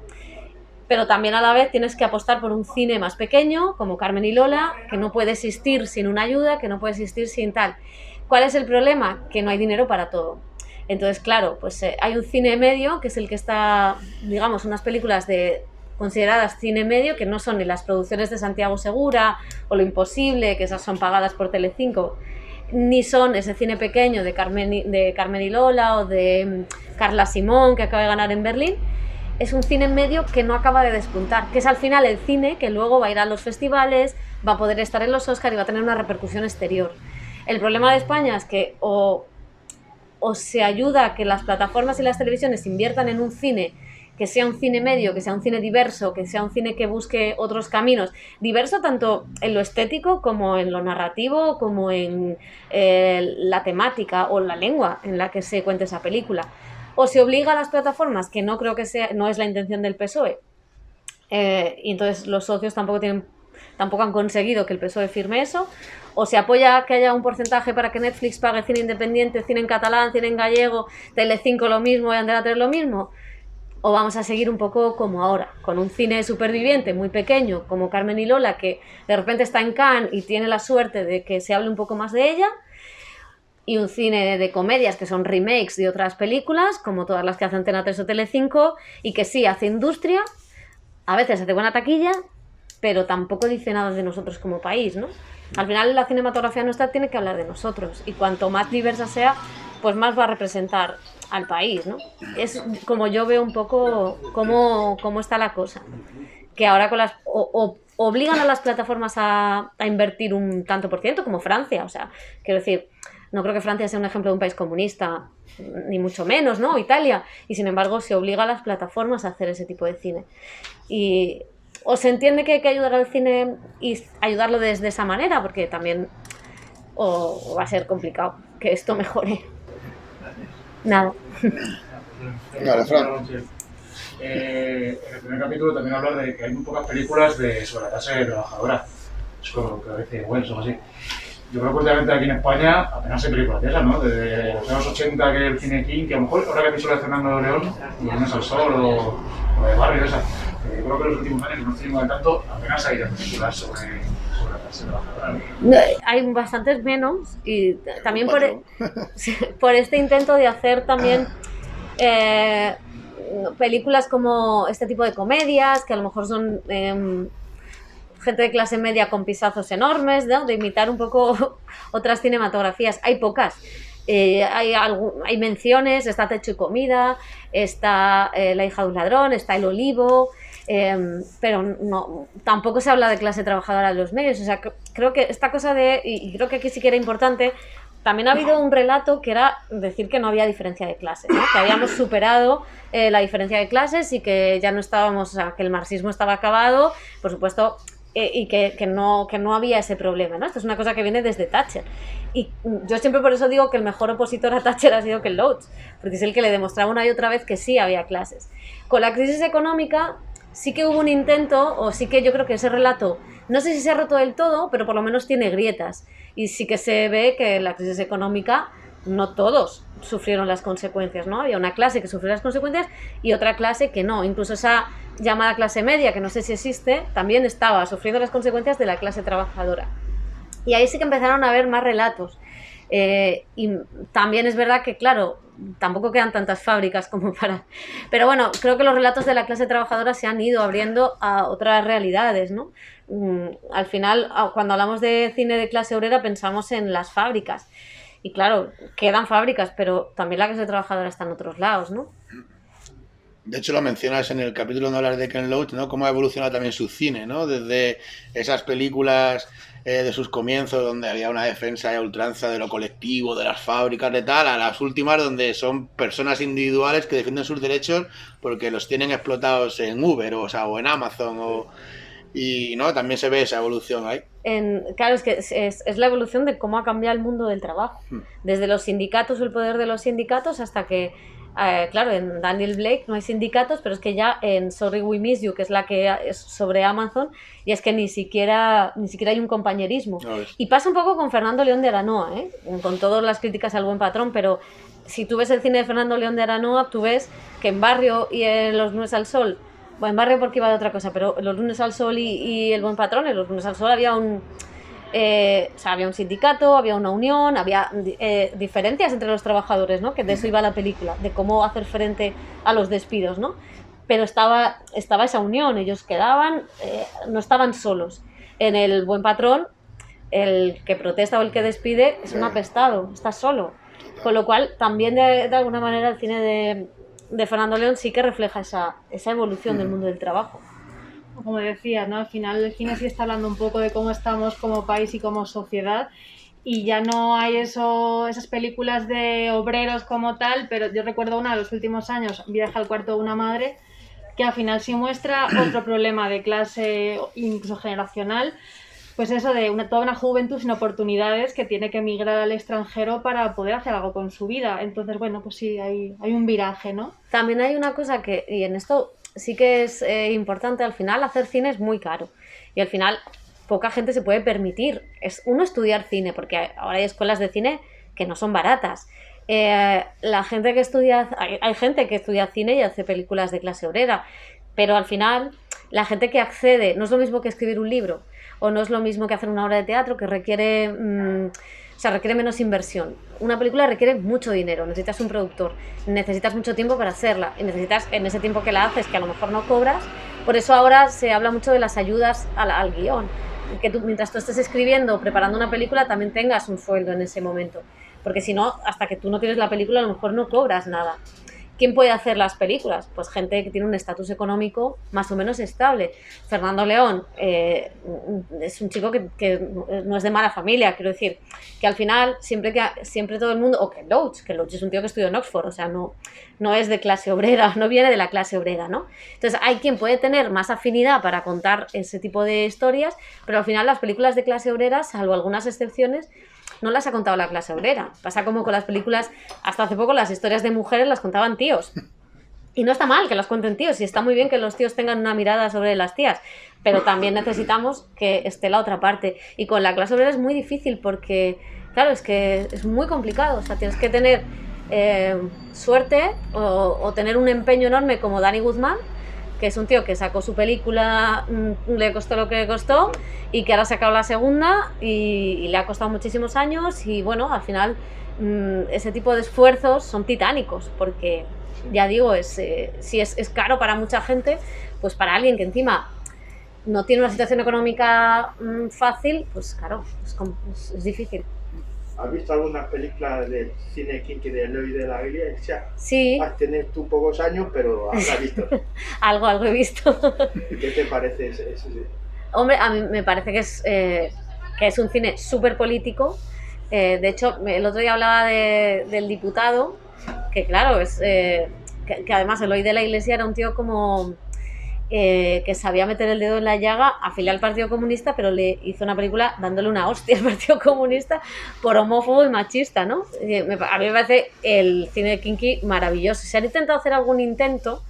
Pero también a la vez tienes que apostar por un cine más pequeño, como Carmen y Lola, que no puede existir sin una ayuda, que no puede existir sin tal. ¿Cuál es el problema? Que no hay dinero para todo. Entonces, claro, pues hay un cine medio, que es el que está, digamos, unas películas consideradas cine medio, que no son ni las producciones de Santiago Segura o Lo Imposible, que esas son pagadas por Telecinco, ni son ese cine pequeño de Carmen y Lola o de Carla Simón, que acaba de ganar en Berlín. Es un cine medio que no acaba de despuntar, que es al final el cine que luego va a ir a los festivales, va a poder estar en los Oscar y va a tener una repercusión exterior. El problema de España es que o se ayuda a que las plataformas y las televisiones inviertan en un cine que sea un cine medio, que sea un cine diverso, que sea un cine que busque otros caminos, diverso tanto en lo estético como en lo narrativo, como en la temática o la lengua en la que se cuente esa película. O se obliga a las plataformas, que no creo que no es la intención del PSOE, y entonces los socios tampoco han conseguido que el PSOE firme eso, o se apoya que haya un porcentaje para que Netflix pague cine independiente, cine en catalán, cine en gallego, Telecinco lo mismo y Antena 3 lo mismo, o vamos a seguir un poco como ahora, con un cine superviviente muy pequeño como Carmen y Lola, que de repente está en Cannes y tiene la suerte de que se hable un poco más de ella, y un cine de comedias que son remakes de otras películas, como todas las que hace Antena 3 o Telecinco, y que sí hace industria, a veces hace buena taquilla, pero tampoco dice nada de nosotros como país, ¿no? Al final la cinematografía nuestra tiene que hablar de nosotros, y cuanto más diversa sea, pues más va a representar al país, ¿no? Es como yo veo un poco cómo está la cosa, que ahora con obligan a las plataformas a invertir un tanto por ciento, como Francia, o sea, quiero decir, no creo que Francia sea un ejemplo de un país comunista, ni mucho menos, ¿no? Italia, y sin embargo se obliga a las plataformas a hacer ese tipo de cine. Y o se entiende que hay que ayudar al cine y ayudarlo desde esa manera, porque también va a ser complicado que esto mejore. Nada. Vale, Fran. En el primer capítulo también habla de que hay muy pocas películas sobre la clase trabajadora. Es como lo que dice Wells o así. Yo creo que últimamente aquí en España apenas hay películas de esas, ¿no? Desde los años 80, que el cine King, que a lo mejor ahora que ha dicho la de Fernando León, Los Lunes al Sol o de Barrio, esa. Yo creo que en los últimos años, no estoy tanto, apenas hay películas sobre la clase trabajadora. Hay bastantes menos, y también por este intento de hacer también películas como este tipo de comedias, que a lo mejor son gente de clase media con pisazos enormes, ¿no? De imitar un poco otras cinematografías. Hay pocas. Hay menciones, está Techo y Comida, está La hija de un ladrón, está El olivo, pero no, tampoco se habla de clase trabajadora en los medios. O sea, creo que esta cosa y creo que aquí sí que era importante, también ha habido un relato que era decir que no había diferencia de clases, ¿no? Que habíamos superado la diferencia de clases y que ya no estábamos, o sea, que el marxismo estaba acabado, por supuesto, y que no había ese problema, ¿no? Esto es una cosa que viene desde Thatcher. Y yo siempre por eso digo que el mejor opositor a Thatcher ha sido Ken Loach, porque es el que le demostraba una y otra vez que sí había clases. Con la crisis económica sí que hubo un intento, o sí que yo creo que ese relato, no sé si se ha roto del todo, pero por lo menos tiene grietas. Y sí que se ve que la crisis económica, no todos sufrieron las consecuencias, ¿no? Había una clase que sufrió las consecuencias y otra clase que no. Incluso esa llamada clase media, que no sé si existe, también estaba sufriendo las consecuencias de la clase trabajadora. Y ahí sí que empezaron a haber más relatos. Y también es verdad que, claro, tampoco quedan tantas fábricas como para... Pero bueno, creo que los relatos de la clase trabajadora se han ido abriendo a otras realidades, ¿no? Al final, cuando hablamos de cine de clase obrera, pensamos en las fábricas. Y claro, quedan fábricas, pero también la clase trabajadora está en otros lados, ¿no? De hecho, lo mencionas en el capítulo donde hablas de Ken Loach, ¿no? Cómo ha evolucionado también su cine, ¿no? Desde esas películas de sus comienzos, donde había una defensa y ultranza de lo colectivo, de las fábricas, de tal, a las últimas donde son personas individuales que defienden sus derechos porque los tienen explotados en Uber, o en Amazon, y no, también se ve esa evolución ahí. Claro, es que es la evolución de cómo ha cambiado el mundo del trabajo. Desde los sindicatos, el poder de los sindicatos, hasta que, claro, en Daniel Blake no hay sindicatos, pero es que ya en Sorry We Miss You, que es la que es sobre Amazon, y es que ni siquiera hay un compañerismo. Y pasa un poco con Fernando León de Aranoa, con todas las críticas al Buen Patrón, pero si tú ves el cine de Fernando León de Aranoa, tú ves que en Barrio y en Los Lunes al Sol, bueno, en Barrio porque iba de otra cosa, pero Los Lunes al Sol y El Buen Patrón, en Los Lunes al Sol había o sea, había un sindicato, había una unión, había diferencias entre los trabajadores, ¿no? Que de eso iba la película, de cómo hacer frente a los despidos, ¿no? Pero estaba esa unión, ellos quedaban, no estaban solos. En El Buen Patrón, el que protesta o el que despide es un apestado, está solo. Con lo cual, también de alguna manera el cine de Fernando León sí que refleja esa evolución del mundo del trabajo. Como decías, ¿no? Al final el cine sí está hablando un poco de cómo estamos como país y como sociedad, y ya no hay esas películas de obreros como tal, pero yo recuerdo una de los últimos años, Viaje al cuarto de una madre, que al final sí muestra otro problema de clase, incluso generacional, pues eso de toda una juventud sin oportunidades que tiene que emigrar al extranjero para poder hacer algo con su vida. Entonces, bueno, pues sí, hay un viraje, ¿no? También hay una cosa que, y en esto sí que es importante, al final hacer cine es muy caro, y al final poca gente se puede permitir uno estudiar cine, porque ahora hay escuelas de cine que no son baratas. La gente que estudia, hay gente que estudia cine y hace películas de clase obrera, pero al final la gente que accede, no es lo mismo que escribir un libro, o no es lo mismo que hacer una obra de teatro que requiere requiere menos inversión. Una película requiere mucho dinero, necesitas un productor, necesitas mucho tiempo para hacerla, y necesitas, en ese tiempo que la haces, que a lo mejor no cobras. Por eso ahora se habla mucho de las ayudas al guión, que tú, mientras tú estés escribiendo o preparando una película, también tengas un sueldo en ese momento, porque si no, hasta que tú no tienes la película, a lo mejor no cobras nada. ¿Quién puede hacer las películas? Pues gente que tiene un estatus económico más o menos estable. Fernando León es un chico que no es de mala familia, quiero decir, que al final siempre todo el mundo, o que Loach es un tío que estudió en Oxford, o sea, no es de clase obrera, no viene de la clase obrera, ¿no? Entonces hay quien puede tener más afinidad para contar ese tipo de historias, pero al final las películas de clase obrera, salvo algunas excepciones, no las ha contado la clase obrera. Pasa como con las películas, hasta hace poco las historias de mujeres las contaban tíos. Y no está mal que las cuenten tíos, y está muy bien que los tíos tengan una mirada sobre las tías, pero también necesitamos que esté la otra parte. Y con la clase obrera es muy difícil porque, claro, es que es muy complicado. O sea, tienes que tener suerte o tener un empeño enorme como Dani Guzmán, que es un tío que sacó su película, le costó lo que le costó, y que ahora ha sacado la segunda y le ha costado muchísimos años, y bueno, al final ese tipo de esfuerzos son titánicos, porque ya digo, si es caro para mucha gente, pues para alguien que encima no tiene una situación económica fácil, pues claro, es difícil. ¿Has visto algunas películas del cine kinky de Eloy de la Iglesia? Sí. Has tenido tú pocos años, pero has visto. algo he visto. ¿Qué te parece ese? Hombre, a mí me parece que es un cine súper político. De hecho, el otro día hablaba del diputado, que claro, que además Eloy de la Iglesia era un tío como que sabía meter el dedo en la llaga, afilió al Partido Comunista, pero le hizo una película dándole una hostia al Partido Comunista por homófobo y machista, ¿no? A mí me parece el cine kinky maravilloso. Se han intentado hacer algún intento,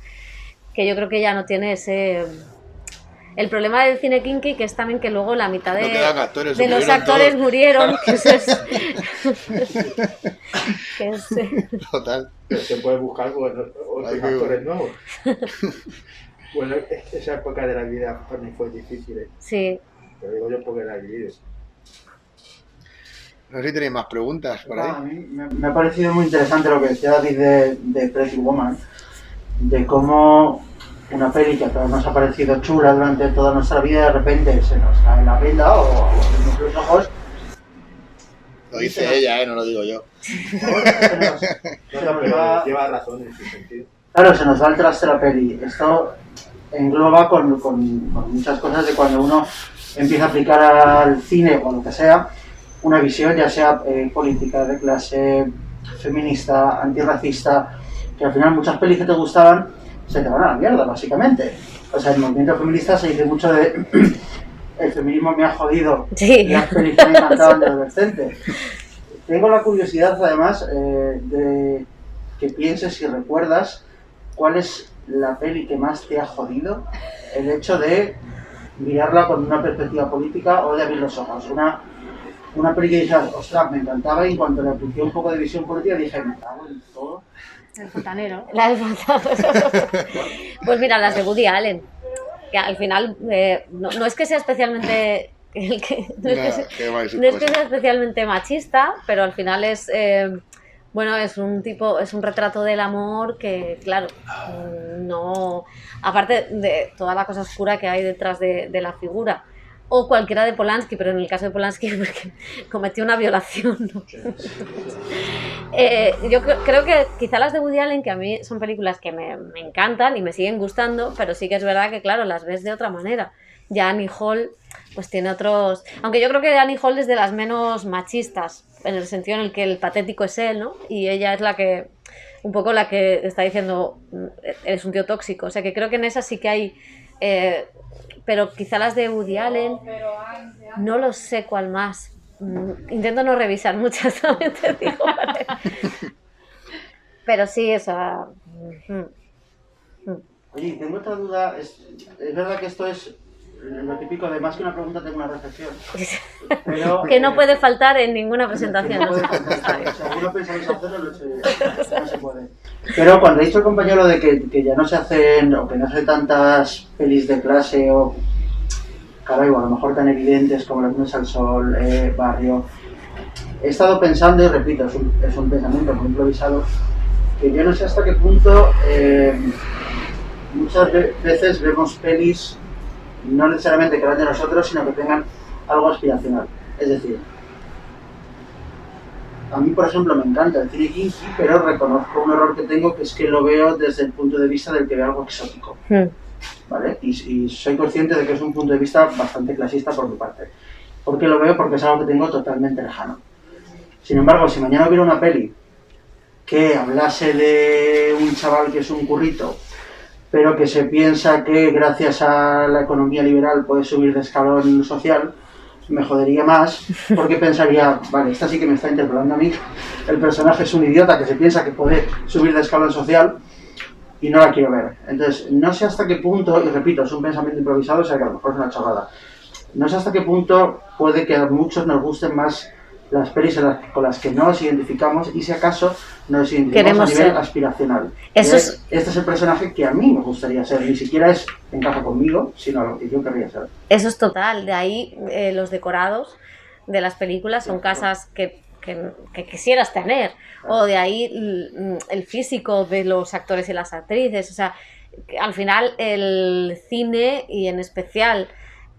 que yo creo que ya no tiene ese... El problema del cine kinky, que es también que luego la mitad de los actores murieron, que eso es... Total. Pero se puede buscar otros actores nuevos. Bueno, esa época de la vida para mí fue difícil, ¿eh? Sí. Te lo digo yo porque la he vivido. No sé si tenéis más preguntas por ahí. A mí me ha parecido muy interesante lo que decía David de Pretty Woman, de cómo una peli que a todos nos ha parecido chula durante toda nuestra vida, de repente se nos cae la venda o abrimos los ojos. Lo dice ella, no lo digo yo. Pero lleva razón en ese sentido. Claro, se nos va el traste la peli. Esto engloba con muchas cosas de cuando uno empieza a aplicar al cine o lo que sea una visión, ya sea política, de clase, feminista, antirracista, que al final muchas pelis que te gustaban se te van a la mierda, básicamente. O sea, el movimiento feminista se dice mucho de el feminismo me ha jodido, sí. Las pelis que me encantaban de adolescente. Tengo la curiosidad, además, de que pienses y recuerdas cuál es la peli que más te ha jodido el hecho de mirarla con una perspectiva política o de abrir los ojos. Una peli que dije, ostras, me encantaba, y en cuanto le apliqué un poco de visión política dije, me cago en todo. El fontanero. Pues mira, las de Woody Allen, que al final no es que sea especialmente no es que sea especialmente machista, pero al final es bueno, es un retrato del amor que, claro, no, aparte de toda la cosa oscura que hay detrás de la figura, o cualquiera de Polanski, pero en el caso de Polanski porque cometió una violación, ¿no? Yo creo que quizá las de Woody Allen, que a mí son películas que me encantan y me siguen gustando, pero sí que es verdad que, claro, las ves de otra manera. Ya Annie Hall pues tiene otros... Aunque yo creo que Annie Hall es de las menos machistas, en el sentido en el que el patético es él, ¿no? Y ella es la que... un poco la que está diciendo eres un tío tóxico. O sea que creo que en esa sí que hay... pero quizá las de Woody Allen... No lo sé cuál más. Intento no revisar muchas, también te digo. ¿Vale? Pero sí, esa... Oye, tengo otra duda. Es verdad que esto es lo típico de más que una pregunta, tengo una reflexión. Pero, que no puede faltar en ninguna presentación. No puede faltar. O sea, alguno pensáis hacerlo, no se puede. Pero cuando ha dicho el compañero de que ya no se hacen, o que no se hacen tantas pelis de clase, o caray, o a lo mejor tan evidentes como Las Lunas al Sol, Barrio, he estado pensando, y repito, es un pensamiento muy improvisado, que yo no sé hasta qué punto muchas veces vemos pelis no necesariamente que vayan de nosotros, sino que tengan algo aspiracional. Es decir, a mí, por ejemplo, me encanta el cine kinky, pero reconozco un error que tengo, que es que lo veo desde el punto de vista del que ve algo exótico. ¿Vale? Y soy consciente de que es un punto de vista bastante clasista por mi parte. ¿Por qué lo veo? Porque es algo que tengo totalmente lejano. Sin embargo, si mañana hubiera una peli que hablase de un chaval que es un currito, pero que se piensa que gracias a la economía liberal puede subir de escalón social, me jodería más, porque pensaría, vale, esta sí que me está interpelando a mí, el personaje es un idiota que se piensa que puede subir de escalón social y no la quiero ver. Entonces, no sé hasta qué punto, y repito, es un pensamiento improvisado, o sea que a lo mejor es una chorrada, no sé hasta qué punto puede que a muchos nos gusten más las pelis con las que no nos identificamos y si acaso nos identificamos a nivel aspiracional. Este es el personaje que a mí me gustaría ser, ni siquiera encaja conmigo, sino lo que yo querría ser. Eso es total, de ahí los decorados de las películas son casas que quisieras tener, o de ahí el físico de los actores y las actrices, o sea, que al final el cine y en especial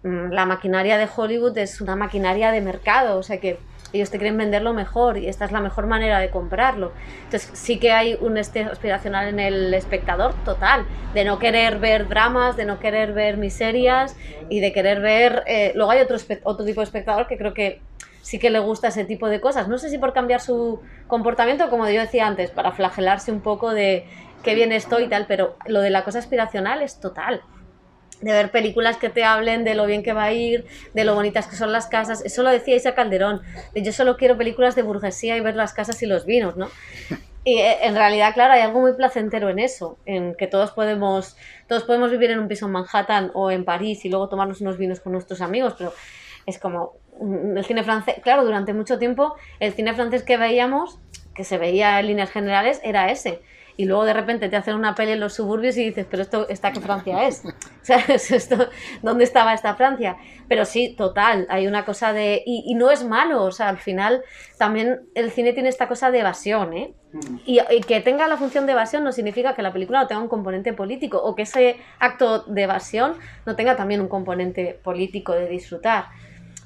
la maquinaria de Hollywood es una maquinaria de mercado, o sea que ellos te quieren venderlo mejor y esta es la mejor manera de comprarlo. Entonces sí que hay un aspiracional en el espectador total, de no querer ver dramas, de no querer ver miserias y de querer ver... luego hay otro tipo de espectador que creo que sí que le gusta ese tipo de cosas. No sé si por cambiar su comportamiento, como yo decía antes, para flagelarse un poco de qué bien estoy y tal, pero lo de la cosa aspiracional es total. De ver películas que te hablen de lo bien que va a ir, de lo bonitas que son las casas. Eso lo decía Isa Calderón, de yo solo quiero películas de burguesía y ver las casas y los vinos, ¿no? Y en realidad, claro, hay algo muy placentero en eso, en que todos podemos vivir en un piso en Manhattan o en París y luego tomarnos unos vinos con nuestros amigos, pero es como el cine francés. Claro, durante mucho tiempo el cine francés que veíamos, que se veía en líneas generales, era ese. Y luego de repente te hacen una peli en los suburbios y dices, pero ¿esta qué Francia es? O sea, ¿dónde estaba esta Francia? Pero sí, total, hay una cosa de... Y no es malo, o sea, al final también el cine tiene esta cosa de evasión, ¿eh? Y que tenga la función de evasión no significa que la película no tenga un componente político o que ese acto de evasión no tenga también un componente político de disfrutar.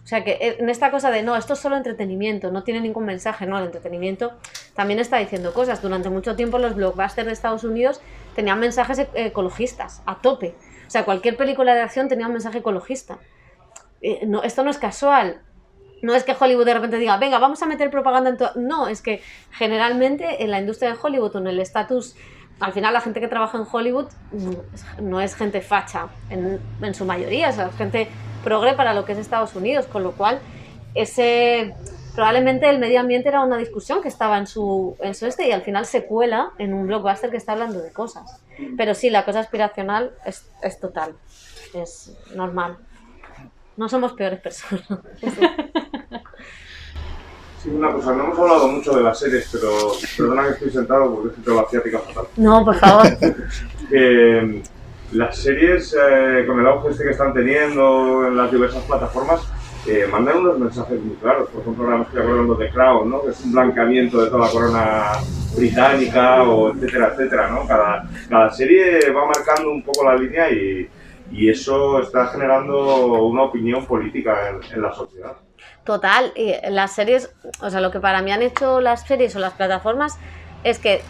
O sea que en esta cosa de no, esto es solo entretenimiento, no tiene ningún mensaje, no, el entretenimiento también está diciendo cosas. Durante mucho tiempo los blockbusters de Estados Unidos tenían mensajes ecologistas, a tope. O sea, cualquier película de acción tenía un mensaje ecologista. No, esto no es casual. No es que Hollywood de repente diga, venga, vamos a meter propaganda en todo. No, es que generalmente en la industria de Hollywood o en el estatus... Al final la gente que trabaja en Hollywood no es gente facha en su mayoría, o sea, es gente progre para lo que es Estados Unidos, con lo cual probablemente el medio ambiente era una discusión que estaba en su y al final se cuela en un blockbuster que está hablando de cosas. Pero sí, la cosa aspiracional es total, es normal. No somos peores personas. Sí, una cosa, no hemos hablado mucho de las series, pero perdona que estoy sentado porque es que la ciática fatal. No, por favor. Las series, con el auge que están teniendo en las diversas plataformas, que mandan unos mensajes muy claros. Por ejemplo, ahora me estoy acordando de Crown, ¿no? Que es un blanqueamiento de toda la corona británica, o etcétera, etcétera, ¿no? Cada serie va marcando un poco la línea y eso está generando una opinión política en la sociedad. Total, y las series, o sea, lo que para mí han hecho las series o las plataformas es que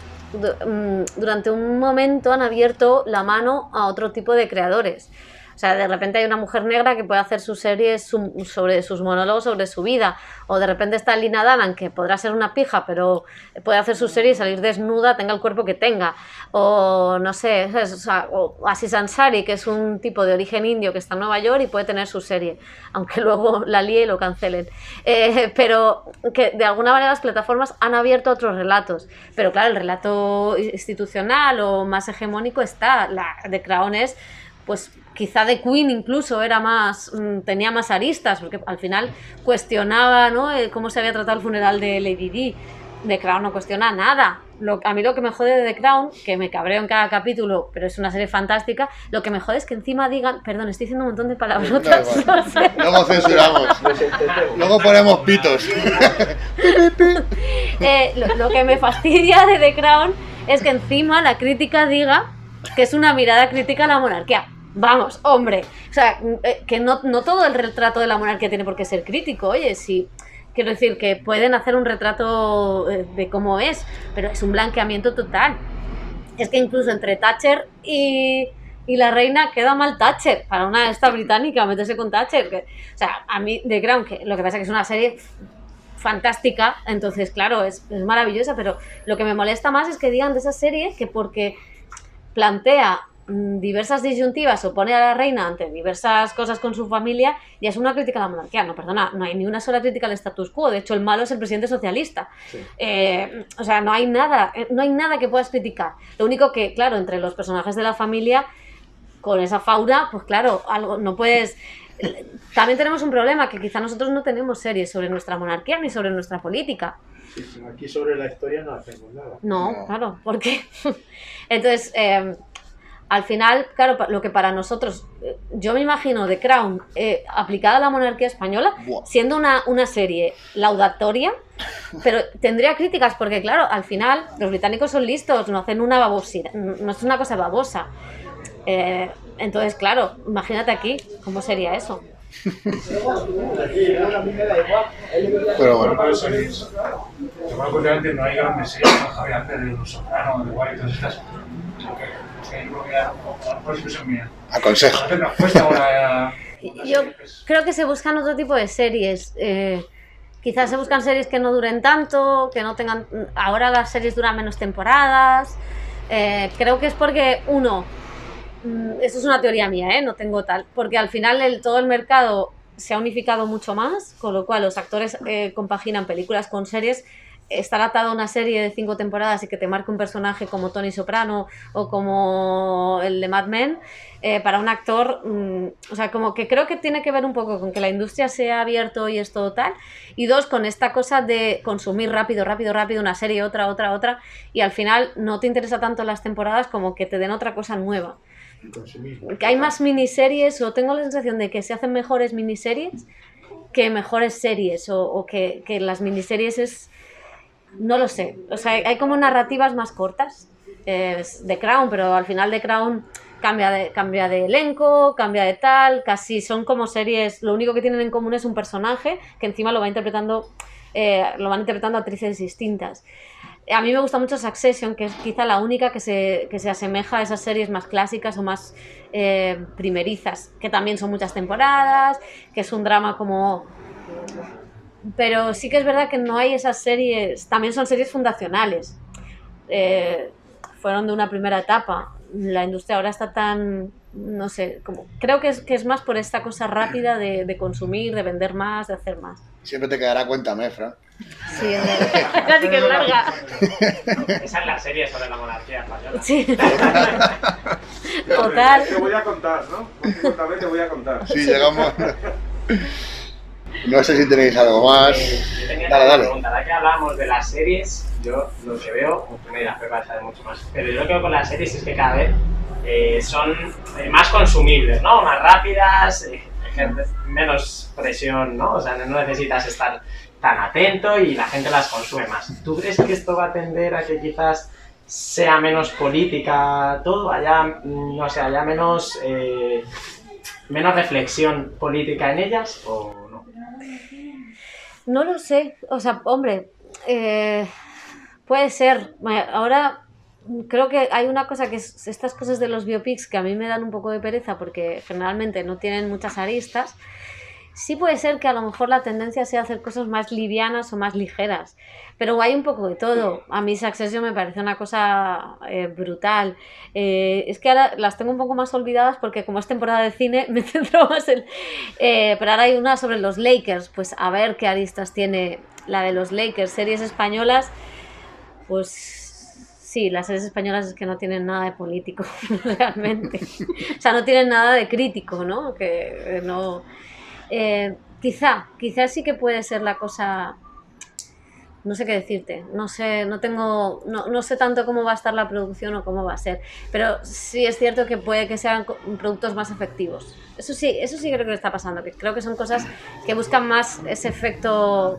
durante un momento han abierto la mano a otro tipo de creadores. O sea, de repente hay una mujer negra que puede hacer sus series sobre sus monólogos sobre su vida, o de repente está Lina Dunham, que podrá ser una pija, pero puede hacer su serie y salir desnuda, tenga el cuerpo que tenga, o no sé, o sea, o Aziz Ansari, que es un tipo de origen indio que está en Nueva York y puede tener su serie, aunque luego la líe y lo cancelen. Pero que de alguna manera las plataformas han abierto otros relatos, pero claro, el relato institucional o más hegemónico está, la de Crown es, pues quizá The Queen incluso era más, tenía más aristas, porque al final cuestionaba, ¿no?, cómo se había tratado el funeral de Lady Di. The Crown no cuestiona nada. A mí lo que me jode de The Crown, que me cabreo en cada capítulo, pero es una serie fantástica, lo que me jode es que encima digan, perdón, estoy diciendo un montón de palabrotas. No sé. Luego censuramos. Luego ponemos pitos. Lo que me fastidia de The Crown es que encima la crítica diga que es una mirada crítica a la monarquía. Vamos, hombre, o sea, que no todo el retrato de la monarquía tiene por qué ser crítico, oye, sí, quiero decir que pueden hacer un retrato de cómo es, pero es un blanqueamiento total. Es que incluso entre Thatcher y la reina queda mal Thatcher, para una esta británica meterse con Thatcher, o sea, a mí The Crown, que lo que pasa es que es una serie fantástica, entonces claro, es maravillosa, pero lo que me molesta más es que digan de esa serie que porque plantea diversas disyuntivas o pone a la reina ante diversas cosas con su familia, ya es una crítica a la monarquía. No, perdona, no hay ni una sola crítica al status quo. De hecho, el malo es el presidente socialista. Sí. O sea, no hay nada que puedas criticar. Lo único que, claro, entre los personajes de la familia, con esa fauna, pues claro, algo no puedes. También tenemos un problema, que quizá nosotros no tenemos series sobre nuestra monarquía ni sobre nuestra política. Sí, aquí sobre la historia no hacemos nada. No, claro, ¿por qué? Entonces, al final, claro, lo que para nosotros, yo me imagino The Crown aplicada a la monarquía española, siendo una serie laudatoria, pero tendría críticas porque, claro, al final los británicos son listos, no hacen una babosidad, no es una cosa babosa. Entonces, claro, imagínate aquí, ¿cómo sería eso? Pero bueno. Yo creo que últimamente no hay grandes series, ¿no? Javier, antes de Los Sopranos, de White, todas estas. Aconsejo. Yo creo que se buscan otro tipo de series. Quizás se buscan series que no duren tanto, que no tengan. Ahora las series duran menos temporadas. Creo que es porque, esto es una teoría mía, no tengo tal, porque al final todo el mercado se ha unificado mucho más, con lo cual los actores compaginan películas con series. Estar atado a una serie de 5 temporadas y que te marque un personaje como Tony Soprano o como el de Mad Men, para un actor, o sea, como que creo que tiene que ver un poco con que la industria se ha abierto y es todo tal, y dos, con esta cosa de consumir rápido, una serie, otra, y al final no te interesa tanto las temporadas como que te den otra cosa nueva. Que hay más miniseries, o tengo la sensación de que se hacen mejores miniseries que mejores series, o que las miniseries es. No lo sé, o sea, hay como narrativas más cortas de Crown, pero al final The Crown cambia de elenco, cambia de tal, casi son como series, lo único que tienen en común es un personaje que encima lo van interpretando actrices distintas. A mí me gusta mucho Succession, que es quizá la única que se asemeja a esas series más clásicas o más primerizas, que también son muchas temporadas, que es un drama como. Pero sí que es verdad que no hay esas series, también son series fundacionales, fueron de una primera etapa. La industria ahora está tan, no sé, creo que es más por esta cosa rápida de consumir, de vender más, de hacer más. Siempre te quedará Cuéntame, Fran. Sí, casi que es larga. Esa es la serie sobre la monarquía española. Sí. Total. Te voy a contar, ¿no? Cuéntame, te voy a contar. Sí, llegamos. No sé si tenéis algo más. Yo tenía una pregunta. Ahora que hablamos de las series, yo lo que veo, tú me dirás, Pepa sabe mucho más, pero yo lo que veo con las series es que cada vez son más consumibles, ¿no? Más rápidas. ejerces menos presión, ¿no? O sea, no necesitas estar tan atento y la gente las consume más. ¿Tú crees que esto va a tender a que quizás sea menos política todo, haya menos reflexión política en ellas o no? No lo sé, o sea, hombre, puede ser. Ahora creo que hay una cosa que es estas cosas de los biopics que a mí me dan un poco de pereza porque generalmente no tienen muchas aristas. Sí puede ser que a lo mejor la tendencia sea hacer cosas más livianas o más ligeras, pero hay un poco de todo. A mí Succession me parece una cosa brutal. Es que ahora las tengo un poco más olvidadas porque como es temporada de cine me centro más en... pero ahora hay una sobre los Lakers, pues a ver qué aristas tiene la de los Lakers. Series españolas, pues... Sí, las series españolas es que no tienen nada de político, realmente. O sea, no tienen nada de crítico, ¿no? Que no... quizá sí que puede ser la cosa, no sé qué decirte, no sé tanto cómo va a estar la producción o cómo va a ser, pero sí es cierto que puede que sean productos más efectivos. Eso sí creo que está pasando, que creo que son cosas que buscan más ese efecto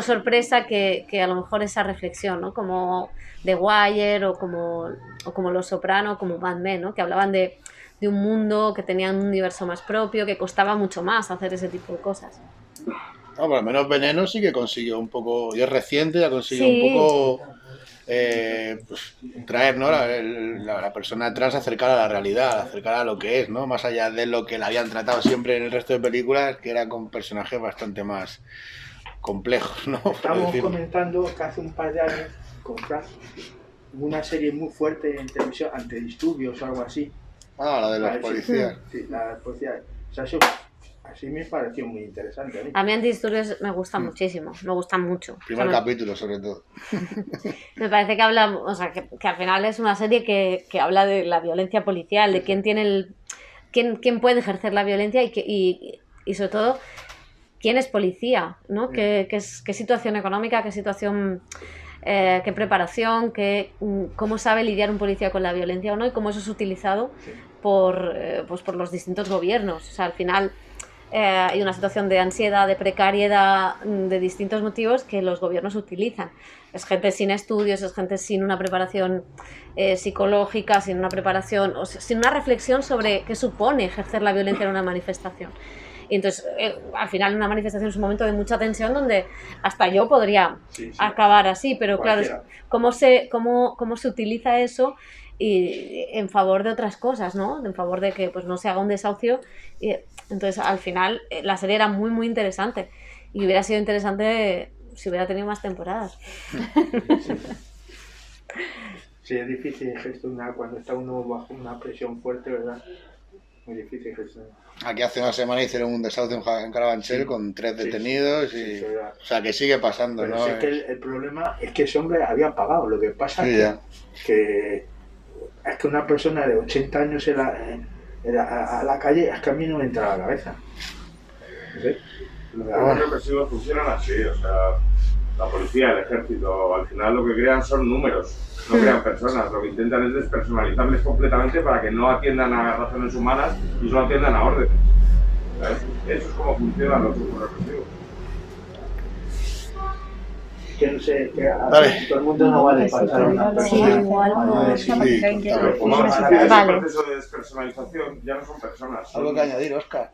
sorpresa que a lo mejor esa reflexión, ¿no? Como The Wire o como Los Soprano, como Mad Men, ¿no? Que hablaban de un mundo, que tenían un universo más propio, que costaba mucho más hacer ese tipo de cosas. No, por lo menos Veneno sí que consiguió un poco, y es reciente, ya consiguió un poco pues, traer, ¿no? la persona trans acercar a la realidad, acercar a lo que es, ¿no? Más allá de lo que la habían tratado siempre en el resto de películas, que era con personajes bastante más complejos, ¿no? Estamos comentando que hace un par de años con Frank hubo una serie muy fuerte en televisión, Antidisturbios o algo así. Ah, la de los policías. Sí, la de los policías. O sea, eso así me pareció muy interesante a mí. A mí Antidisturbios me gusta muchísimo, me gustan mucho. Primer capítulo, sobre todo. Me parece que habla, o sea, que al final es una serie que habla de la violencia policial, de quién tiene quién puede ejercer la violencia y sobre todo quién es policía, ¿no? ¿Qué situación económica, qué situación... qué preparación, cómo sabe lidiar un policía con la violencia o no y cómo eso es utilizado por los distintos gobiernos. O sea, al final hay una situación de ansiedad, de precariedad, de distintos motivos que los gobiernos utilizan. Es gente sin estudios, es gente sin una preparación psicológica, sin una preparación, o sea, sin una reflexión sobre qué supone ejercer la violencia en una manifestación. Y entonces, al final, una manifestación es un momento de mucha tensión donde hasta yo podría acabar así, pero cualquiera. Claro, cómo se utiliza eso y en favor de otras cosas, ¿no? En favor de que pues no se haga un desahucio. Y, entonces, al final, la serie era muy, muy interesante. Y hubiera sido interesante si hubiera tenido más temporadas. Sí, es difícil gestionar cuando está uno bajo una presión fuerte, ¿verdad? Muy difícil gestionar. Aquí hace una semana hicieron un desahucio en Carabanchel con 3 detenidos y o sea que sigue pasando. Pero ¿no? Es que el problema es que ese hombre había pagado. Lo que pasa es que una persona de 80 años a la calle es que a mí no me entra a la cabeza. ¿Sí? Los represivos funcionan así, o sea, la policía, el ejército, al final lo que crean son números. No crean personas, lo que intentan es despersonalizarles completamente para que no atiendan a razones humanas y solo atiendan a órdenes. ¿Sabes? Eso es como funcionan los grupos represivos. Que no sé, que todo el mundo no vale para echar una persona. Sí, igual. Como ese proceso de despersonalización ya no son personas. Algo que añadir, Óscar.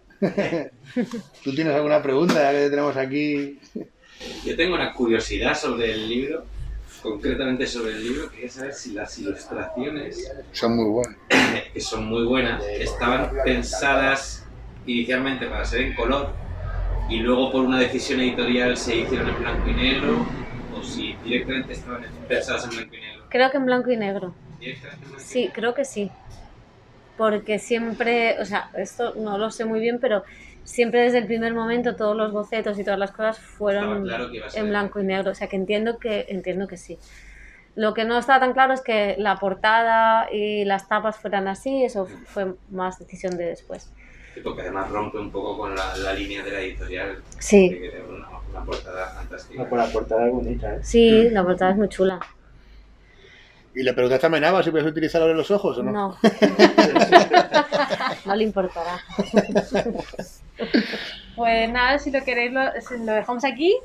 ¿Tú tienes alguna pregunta ya que tenemos aquí? Yo tengo una curiosidad sobre el libro. Concretamente sobre el libro, quería saber si las ilustraciones son muy buenas, que son muy buenas, estaban pensadas inicialmente para ser en color y luego por una decisión editorial se hicieron en blanco y negro, o si directamente estaban pensadas en blanco y negro. Creo que en blanco y negro. Sí, creo que sí. Porque siempre, o sea, esto no lo sé muy bien, pero siempre desde el primer momento todos los bocetos y todas las cosas fueron en blanco y negro, o sea que entiendo que sí. Lo que no estaba tan claro es que la portada y las tapas fueran así, eso fue más decisión de después. Sí, porque además rompe un poco con la línea de la editorial. Sí. Que tiene una portada fantástica. La portada es bonita, ¿eh? Sí, la portada es muy chula. ¿Y le preguntaste a Amenábar si puedes utilizar ahora los ojos o no? No. no le importará. Pues nada, si lo queréis lo dejamos aquí.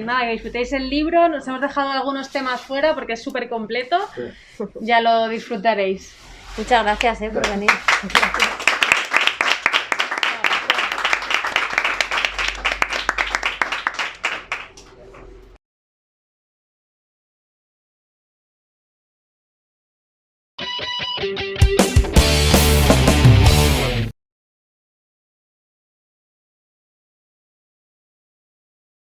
Nada, que disfrutéis el libro. Nos hemos dejado algunos temas fuera porque es súper completo. Ya lo disfrutaréis. Muchas gracias por venir.